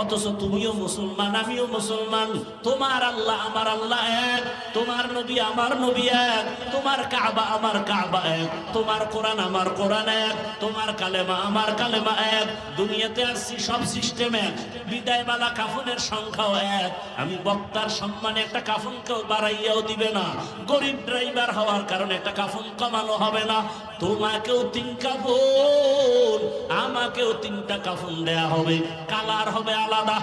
অথচ তুমিও মুসলমান, আমিও মুসলমান। তোমার আল্লাহ আমার আল্লাহ এক, তোমার নবী আমার নবী এক, তোমার কাবা আমার কাবা এক, তোমার কোরআন আমার কোরআন এক, তোমার কালেমা আমার কালেমা এক। দুনিয়াতে আসছি সব সিস্টেম এক, বিদায়মালা কাফনের সংখ্যাও এক। আমি বক্তার সম্মানে একটা কাফন কেউ বাড়াইয়াও দিবে না, গরিব ড্রাইভার হওয়ার কারণে একটা কাফন কমানো হবে না। তোমাকেও তিন কাফন, আমাকেও তিনটা কাফন দেয়া হবে, কালার হবে আলাদা।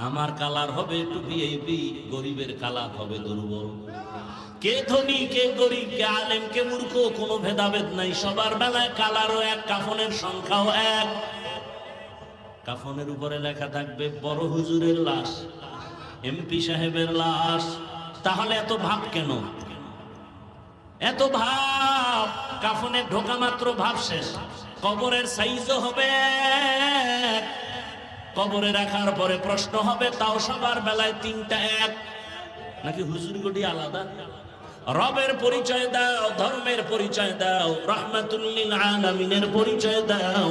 আমার কালার হবে একটু ভিআইপি, গরিবের কালার হবে দুর্বল। কে ধনী কে গরিব, কে আলেম কে মূর্খ, কোনো ভেদাভেদ নাই। সবার বেলায় কালারও এক, কাফনের সংখ্যাও এক। কাফনের উপরে লেখা থাকবে বড় হুজুরের লাশ, এমপি সাহেবের লাশ। তাহলে এত ভাব কেন? এত ভাব? কাফনে ঢোকা মাত্র ভাব শেষ। কবরের সাইজও হবে, কবরে রাখার পরে প্রশ্ন হবে, তাও সবার বেলায় তিনটা এক। নাকি হুজুর গডি আলাদা? রবের পরিচয় দাও, ধর্মের পরিচয় দাও, রাহমাতুল লিল আলামিনের পরিচয় দাও।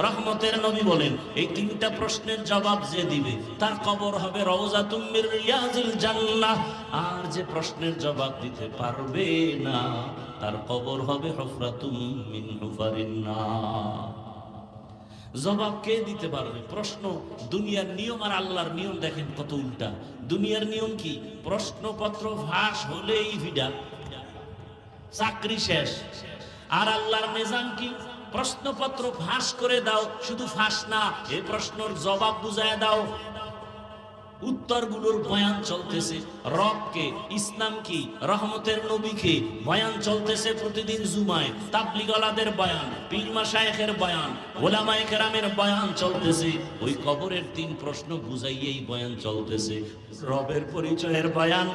রহমতের নবী বলেন, এই তিনটা প্রশ্নের জবাব যে দিবে তার কবর হবে রওজাতুম মির রিয়াজিল জান্নাহ। আর যে প্রশ্নের জবাব দিতে পারবে না তার কবর হবে হুফরাতুম মিন হুফারিন নার। জবাব কে দিতে পারবে? প্রশ্ন। দুনিয়ার নিয়ম আর আল্লাহর নিয়ম দেখেন কত উল্টা। দুনিয়ার নিয়ম কি? প্রশ্নপত্র ফাঁস হলেই ভিডা, চাকরি শেষ। আর আল্লাহর নিজাম কি? প্রশ্নপত্র ফাঁস করে দাও, শুধু ফাঁস না, এই প্রশ্নের জবাব বুঝায় দাও। উত্তরগুলোর বয়ান চলতেছে। রবকে, ইসলাম কি, রহমতের নবীকে বয়ান চলতেছে প্রতিদিন জুমায়। তাবলীগওয়ালাদের বয়ান, পীর মাশায়েখের বয়ান, ওলামায়ে কেরামের বয়ান চলতেছে। ওই কবরের তিন প্রশ্ন বুঝাইয়েই বয়ান চলতেছে। রবের পরিচয়ের বয়ান,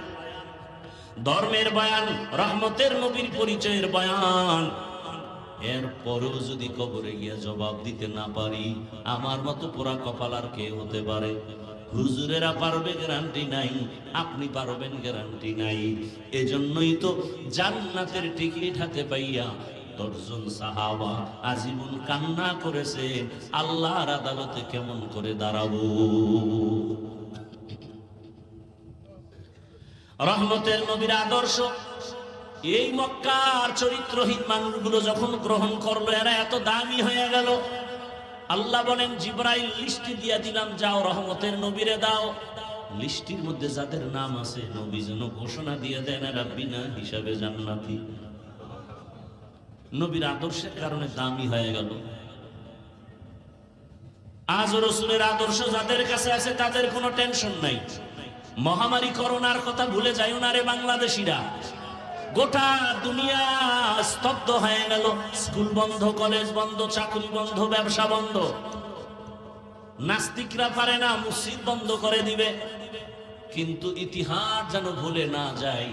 ধর্মের বয়ান, রহমতের নবীর পরিচয়ের বয়ান। এরপরেও যদি কবরে গিয়া জবাব দিতে না পারি, আমার মতো পোড়া কপাল আর কে হতে পারে? হুজুরেরা পারবে গ্যারান্টি নাই, আপনি পারবেন গ্যারান্টি নাই। এজন্যই তো জান্নাতের টিকিট হাতে পাইয়া 10 জন সাহাবা আজীবন কান্না করেছে, আল্লাহর আদালতে কেমন করে দাঁড়াবো। রহমতের নবীর আদর্শ এই মক্কার চরিত্রহীন মানুষগুলো যখন গ্রহণ করলো, এরা এত দামি হয়ে গেল। আল্লাহ বলেন, জিবরাইল লিস্টি দিয়া দিলাম, যাও রহমতের নবীরে দাও। লিস্টির মধ্যে যাদের নাম আছে, নবী যেন ঘোষণা দিয়ে দেন এরা বিনা হিসাবে জান্নাতি। নবীর আদর্শের কারণে দামি হয়ে গেল। আজ রাসূলের আদর্শ যাদের কাছে আছে তাদের কোনো টেনশন নাই। মহামারী করোনার কথা ভুলে যাইও না রে বাংলাদেশিরা। গোটা দুনিয়া স্তব্ধ হয়ে গেল। স্কুল বন্ধ, কলেজ বন্ধ, চাকরি বন্ধ, ব্যবসা বন্ধ। নাস্তিকরা পারে না, মসজিদ বন্ধ করে দিবে। কিন্তু ইতিহাস যেন ভুলে না যায়,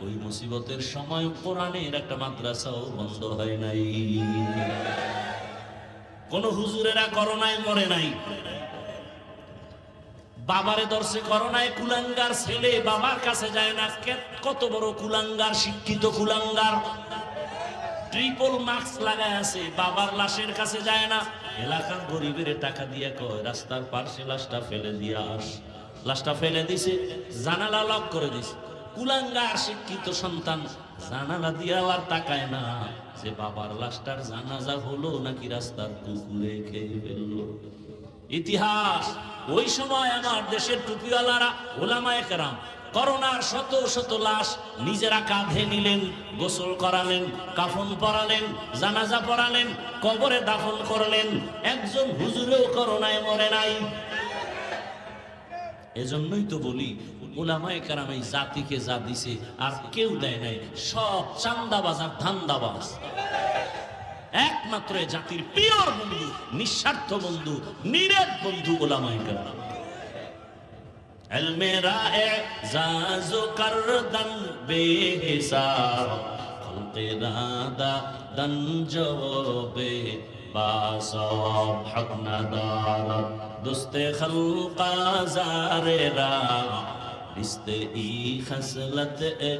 ওই মুসিবতের সময় কোরআনের একটা মাদ্রাসাও বন্ধ হয় নাই। কোন হুজুরেরা করোনায় মরে নাই। বাবারে দর্শে করোনায়, কুলাঙ্গার ছেলে বাবার কাছে যায় না। কত বড় কুলাঙ্গার, শিক্ষিত কুলাঙ্গার, ট্রিপল মাস্ক লাগায় আছে, বাবার লাশের কাছে যায় না। এলাকার গরিবের টাকা দিয়ে কয় রাস্তার পাশে লাশটা ফেলে দিয়ে আস। লাশটা ফেলে দিছে, জানালা লক করে দিছে। কুলাঙ্গার শিক্ষিত সন্তান জানালা দিয়েও আর তাকায় না যে বাবার লাশটার জানাজা হলো নাকি রাস্তার কুকুরে খেয়ে ফেললো। ইতিহাস। ওই সময় আমার দেশের টুপিওয়ালারা ওলামায়ে কেরাম করোনার শত শত লাশ নিজেরা কাঁধে নিলেন, গোসল করালেন, কাফন পরালেন, জানাজা পড়ালেন, কবরে দাফন করলেন। একজন হুজুরেও করোনায় মরে নাই। এজন্যই তো বলি ওলামায়ে কেরাম এই জাতিকে যা দিছে আর কেউ দেয় নাই। সব চান্দাবাজ আর ধান্দাবাজ। একমাত্র জাতির পিওর বন্ধু, নিঃস্বার্থ বন্ধু, নিরেট বন্ধু ওলামায়ে কেরাম। ইলমে রায়ে জাজু করদন বেহিসাব, খলকে দাদা দন জওবে বাসওয়াব, হক নাদার দুস্তে খলকা জারেরা, रिश्ते ई खसलत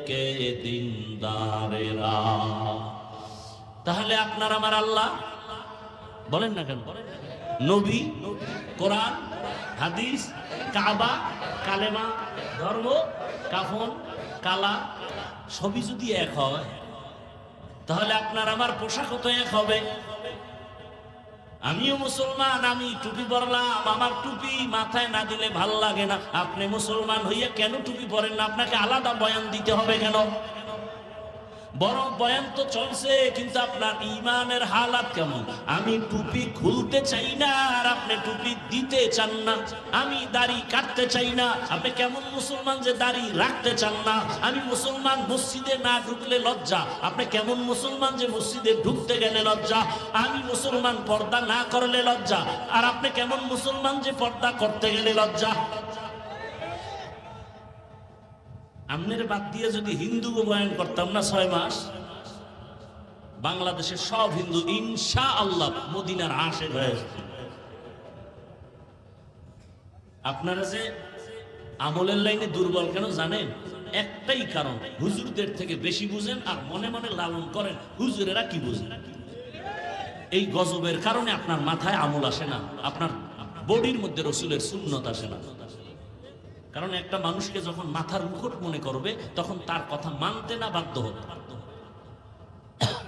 के दीनदारेरा। তাহলে আপনার আমার আল্লাহ বলেন না কেন? নবী, কোরআন, হাদিস, কাবা, কালেমা, ধর্ম, কাফন, কালা সবই যদি এক হয় তাহলে আপনার আমার পোশাকও তো এক হবে। আমিও মুসলমান, আমি টুপি পরলাম, আমার টুপি মাথায় না দিলে ভাল লাগে না। আপনি মুসলমান হইয়া কেন টুপি পরেন না? আপনাকে আলাদা বয়ান দিতে হবে কেন? বরং বয়ান তো চলছে, কিন্তু আপনার ঈমানের হালাত কেমন? আমি টুপি খুলতে চাই না আর আপনি টুপি দিতে চান না। আমি দাড়ি কাটতে চাই না, আপনি কেমন মুসলমান যে দাড়ি রাখতে চান না? আমি মুসলমান, মসজিদে না ঢুকলে লজ্জা, আপনি কেমন মুসলমান যে মসজিদে ঢুকতে গেলে লজ্জা? আমি মুসলমান, পর্দা না করলে লজ্জা, আর আপনি কেমন মুসলমান যে পর্দা করতে গেলে লজ্জা? আমনের বাদ দিয়ে যদি হিন্দু বয়ান করতাম না 6 মাস, বাংলাদেশের সব হিন্দু ইনশাআল্লাহ মদিনার আশিক হয়ে যেত। আপনারা যে আমলের লাইনে দুর্বল কেন জানেন? একটাই কারণ, হুজুরদের থেকে বেশি বুঝেন আর মনে মনে লালন করেন হুজুরেরা কি বুঝেন। এই গজবের কারণে আপনার মাথায় আমল আসে না, আপনার বডির মধ্যে রসুলের সুন্নত আসে না। কারণ একটা মানুষকে যখন মাথার মুকুট মনে করবে তখন তার কথা মানতে না বাধ্য হতে।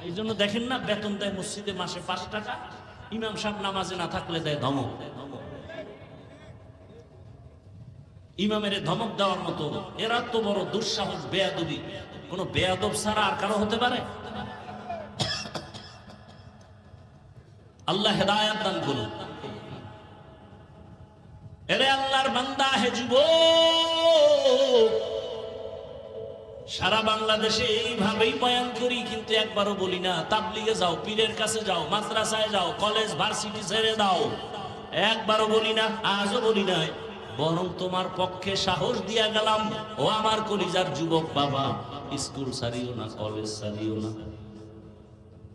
এই জন্য দেখেন না, বেতন দেয় মসজিদে মাসে 5 টাকা, ইমাম সাহেব নামাজে না থাকলে দেয় ধমক। ইমামের ধমক দেওয়ার মতো এরা তো বড় দুঃসাহস, বেয়াদবি কোন বেয়াদব ছাড়া আর কারো হতে পারে? আল্লাহ হেদায়েত দান করুন। এরে আল্লাহর বান্দা, হে যুবক, সারা বাংলাদেশে এইভাবেই বয়ান করি, কিন্তু একবারও বলি না তাবলিগে যাও, পীরের কাছে যাও, মাদ্রাসায় যাও, কলেজ ভার্সিটি ছেড়ে দাও। একবারও বলি না, আজও বলি নাই। বরং তোমার পক্ষে সাহস দিয়া গেলাম, ও আমার কলিজার যুবক বাবা, স্কুল ছাড়িও না, কলেজ ছাড়িও না।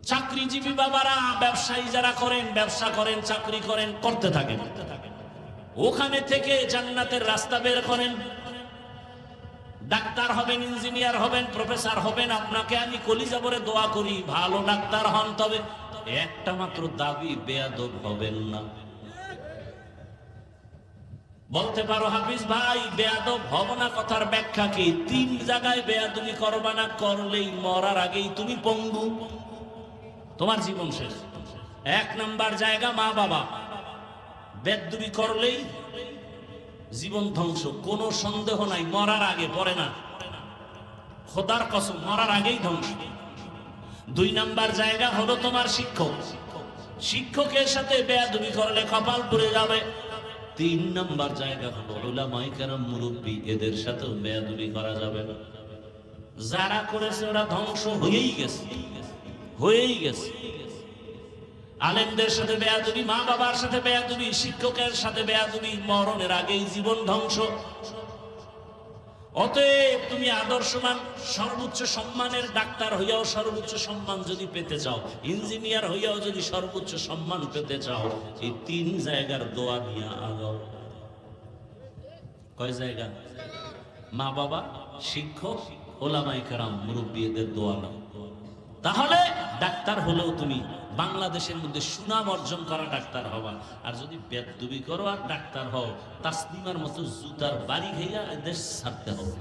চাকরিজীবী বাবারা, ব্যবসায়ী যারা করেন, ব্যবসা করেন, চাকরি করেন, করতে থাকেন। ওখানে থেকে জান্নাতের রাস্তা বের করেন। ডাক্তার হবেন, ইঞ্জিনিয়ার হবেন, প্রফেসর হবেন, আপনাকে আমি কলিজা ভরে দোয়া করি ভালো ডাক্তার হন। তবে একটা মাত্র দাবি, বেয়াদব হবেন না। বলতে পারো হাফিজ ভাই বেয়াদব হব না, কথার ব্যাখ্যা কি? 3 জায়গায় বেয়াদবি করবা না, করলেই মরার আগেই তুমি পঙ্গু, তোমার জীবন শেষ। 1 নাম্বার জায়গা মা বাবা, বেয়াদবি করলেই জীবন ধ্বংস, কোনো সন্দেহ নাই। মরার আগে, পরে না, খোদার কসম মরার আগেই ধ্বংস। 2 নাম্বার জায়গা হলো তোমার শিক্ষক, শিক্ষকের সাথে বেয়াদবি করলে কপাল পুড়ে যাবে। 3 নাম্বার জায়গা হলো উলামায়ে কেরাম, মুরব্বী, এদের সাথেও বেয়াদবি করা যাবে না। যারা করেছে ওরা ধ্বংস হয়েই গেছে, হয়েই গেছে। আলেমদের সাথে বেয়াদবি, মা বাবার সাথে বেয়াদবি, শিক্ষকের সাথে বেয়াদবি, মরণের আগেই জীবন ধ্বংস। অতএব তুমি আদর্শমান, সর্বোচ্চ সম্মানের ডাক্তার হইয়াও সর্বোচ্চ সম্মান যদি পেতে চাও, ইঞ্জিনিয়ার হইয়াও যদি সর্বোচ্চ সম্মান পেতে চাও, এই 3 জায়গার দোয়া নিয়ে আগাও। কয় জায়গা? মা বাবা, শিক্ষক, ওলামায়ে কেরাম, মুরব্বীদের দোয়া নাও। তাহলে ডাক্তার হলেও তুমি বাংলাদেশের মধ্যে সুনাম অর্জন করা ডাক্তার হবা। আর যদি বেয়াদবি করো আর ডাক্তার হও, তাসলিমার মতো জুতার বাড়ি খেয়ে দেশ ছাড়তে হবে।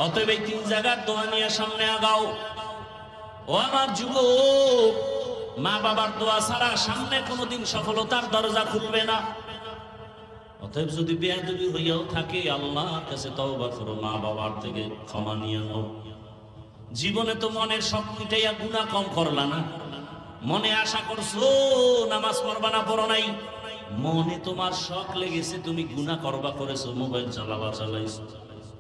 অতএব এই 3 জায়গার দোয়া নিয়ে সামনে আগাও। ও আমার যুবক, মা বাবার দোয়া ছাড়া সামনে কোনোদিন সফলতার দরজা খুলবে না। অতএব যদি বেয়াদবি হইয়াও থাকে আল্লাহর কাছে তওবা করো, মা বাবার থেকে ক্ষমা নিয়ে নাও। জীবনে তো মনের শখ মিটাইয়া গুনাহ কম করলা না, মনে আশা করছো নামাজ পড়বা না, পড়ো নাই, মনে তোমার শখ লেগেছে তুমি গুনাহ করবা করেছো, মোবাইল চালাইছো,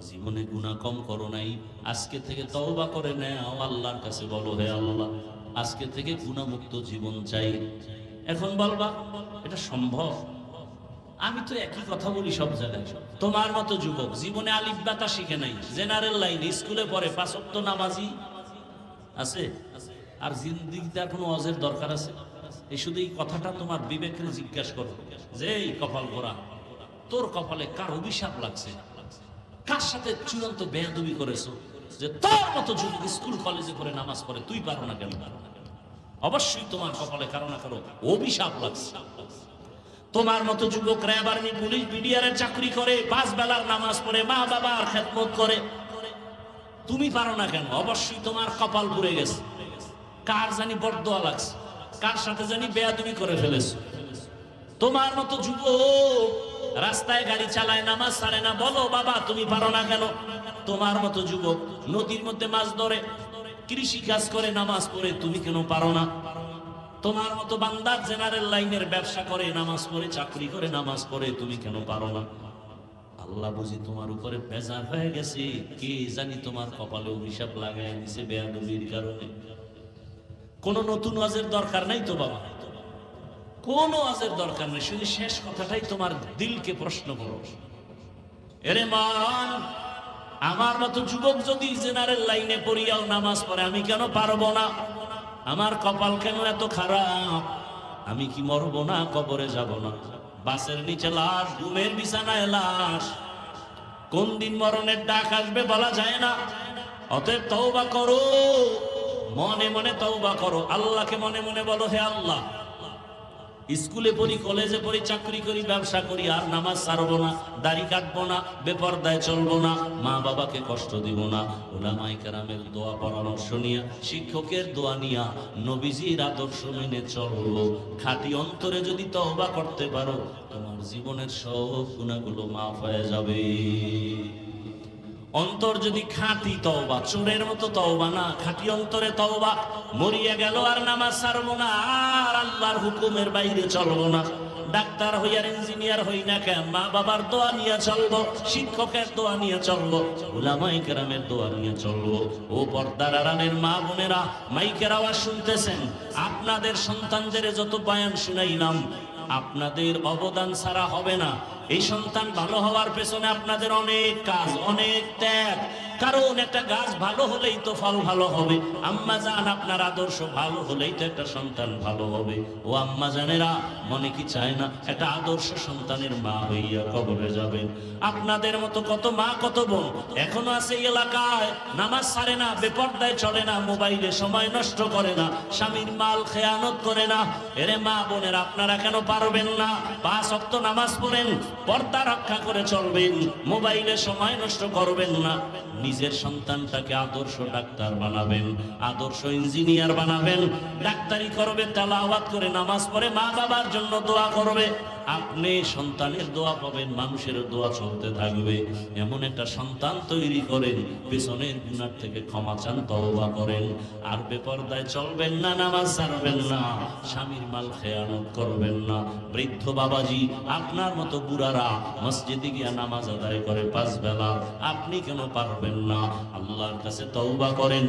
জীবনে গুনাহ কম করো নাই। আজকে থেকে তওবা করে নাও, আল্লাহর কাছে বলো হে আল্লাহ আজকে থেকে গুনাহমুক্ত জীবন চাই। এখন বলবা এটা সম্ভব? আমি তো একই কথা বলি সব জায়গায়। তোমার মতো যুবক জীবনে আলিফ বাতা শিখে নাই, জেনারেল লাইনে স্কুলে পড়ে, 5 ওয়াক্ত নামাজি আছে, আর জিন্দেগিতে কোনো ওয়াজের দরকার আছে? এই শুধু এই কথাটা তোমার বিবেককে জিজ্ঞাসা করো যে এই কপাল গোরা, তোর কপালে কার অভিশাপ লাগছে, কার সাথে চূড়ান্ত বেয়াদবি করেছো যে তোর মতো যুবক স্কুল কলেজে করে নামাজ পড়ে তুই পারো না কেন? অবশ্যই তোমার কপালে কারো না কারো অভিশাপ লাগছে। তোমার মতো যুবকরা এবার পুলিশ বিডিআরের চাকরি করে, 5 বেলার নামাজ পড়ে, মা বাবার খেদমত করে, তুমি পারো না কেন? অবশ্যই তোমার কপাল পুড়ে গেছে, কার জানি বরদোয়া লাগছে, কার সাথে জানি বেয়াদবি করে ফেলেছে। তোমার মতো যুবক রাস্তায় গাড়ি চালায়, নামাজ ছাড়ে না, বলো বাবা তুমি পারো না কেন? তোমার মতো যুবক নদীর মধ্যে মাছ ধরে, কৃষি কাজ করে, নামাজ পড়ে, তুমি কেন পারো না? তোমার মতো বান্দা জেনারেল লাইনের ব্যবসা করে, নামাজ পড়ে, চাকরি করে, নামাজ পড়ে, তুমি কেন পারো না? আল্লাহ বুঝি তোমার উপরে বেজার হয়ে গেছে, কে জানি তোমার কপালে অভিশাপ লাগায় দিছে বেয়াদবির কারণে। কোন নতুন ওয়াজের দরকার নাই তো বাবা, কোন ওয়াজের দরকার নেই, শুধু শেষ কথাটাই তোমার দিলকে প্রশ্ন করো, এরে মান আমার মতো যুবক যদি জেনারেল লাইনে পড়িয়াও নামাজ পড়ে আমি কেন পারবো না? আমার কপাল কেন এত খারাপ? আমি কি মরবো না? কবরে যাব না? বাসের নিচে লাশ, ঘুমের বিছানায় লাশ, কোন দিন মরণের ডাক আসবে বলা যায় না। অতএব তওবা করো, মনে মনে তওবা করো, আল্লাহকে মনে মনে বলো হে আল্লাহ স্কুলে পড়ি, কলেজে পড়ি, চাকরি করি, ব্যবসা করি, আর নামাজ ছাড়বো না, দাড়ি কাটবো না, বেপরদায় চলবো না, মা বাবাকে কষ্ট দিব না, উলামায়ে কেরামের দোয়া পরামর্শ নিয়া, শিক্ষকের দোয়া নিয়া, নবীজির আদর্শ মেনে চলবো। খাঁটি অন্তরে যদি তওবা করতে পারো তোমার জীবনের সব গুনাহগুলো মাফ হয়ে যাবে। অন্তর যদি খাঁটি তওবা, চোরের মতো তওবা না, খাঁটি অন্তরে তওবা, মরিয়া গেল আর নামাজ ছাড়বো না, আর আল্লাহর হুকুমের বাইরে চলবো না, ডাক্তার হই আর ইঞ্জিনিয়ার হই না কেন মা বাবার দোয়া নিয়ে চলবো, শিক্ষকের দোয়া নিয়ে চলবো, উলামায়ে কেরামের দোয়া নিয়ে চলবো। ও পর্দার আড়ালের মা বোনেরা, মাইকের আওয়াজ শুনতেছেন, আপনাদের সন্তানদের যত বয়ান শুনাইলাম আপনাদের অবদান ছাড়া হবে না। এই সন্তান ভালো হওয়ার পেছনে আপনাদের অনেক কাজ, অনেক ত্যাগ, কারণ একটা গাছ ভালো হলেই তো ফল ভালো হবে। আম্মা জান আপনার আদর্শ ভালো হলেই তো একটা সন্তান ভালো হবে। ও আম্মা জানেরা মনে কি চায় না একটা আদর্শ সন্তানের মা হইয়া কবরে যাবেন? আপনাদের মতো কত মা কত বোন এখনো আছে এলাকায়, নামাজ ছাড়ে না, বেপরদায় চলে না, মোবাইলে সময় নষ্ট করে না, স্বামীর মাল খেয়ানত করে না। এরে মা বোনের আপনারা কেন পারবেন না? 5 ওয়াক্ত নামাজ পড়েন, পর্দা রক্ষা করে চলবেন, মোবাইলে সময় নষ্ট করবেন না। নিজের সন্তানটাকে আদর্শ ডাক্তার বানাবেন, আদর্শ ইঞ্জিনিয়ার বানাবেন, ডাক্তারি করবে, তেলাওয়াত করে নামাজ পড়ে, মা বাবার জন্য দোয়া করবে। আপনি সন্তানের দোয়া পাবেন, মানুষের দোয়া চলতে থাকবে। এমন একটা সন্তান তৈরি করেন, পেছনের গুনাহ থেকে ক্ষমা চান, তওবা করেন, আর বেপরদায় চলবেন না, নামাজ ছাড়বেন না, স্বামীর মাল খেয়ানত করবেন না। বৃদ্ধ বাবাজি আপনার মতো বুড়ারা মসজিদে গিয়া নামাজ আদায় করে 5 বেলা, আপনি কেন পারবেন না? আল্লাহর কাছে তওবা করেন,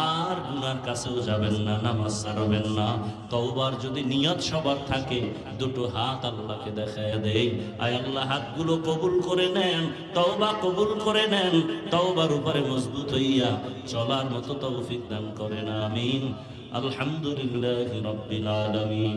আর গুনার কাছেও যাবেন না, নামাজ ছাড়বেন না। তওবার যদি নিয়ত সবার থাকে, দুটো হাত আল্লাহকে দেখায় দেই, আয় আল্লাহ হাতগুলো কবুল করে নেন, তওবা কবুল করে নেন, তওবার উপরে মজবুত হইয়া চলার মতো তৌফিক দান করেন, আমিন। আলহামদুলিল্লাহি রাব্বিল আলামিন।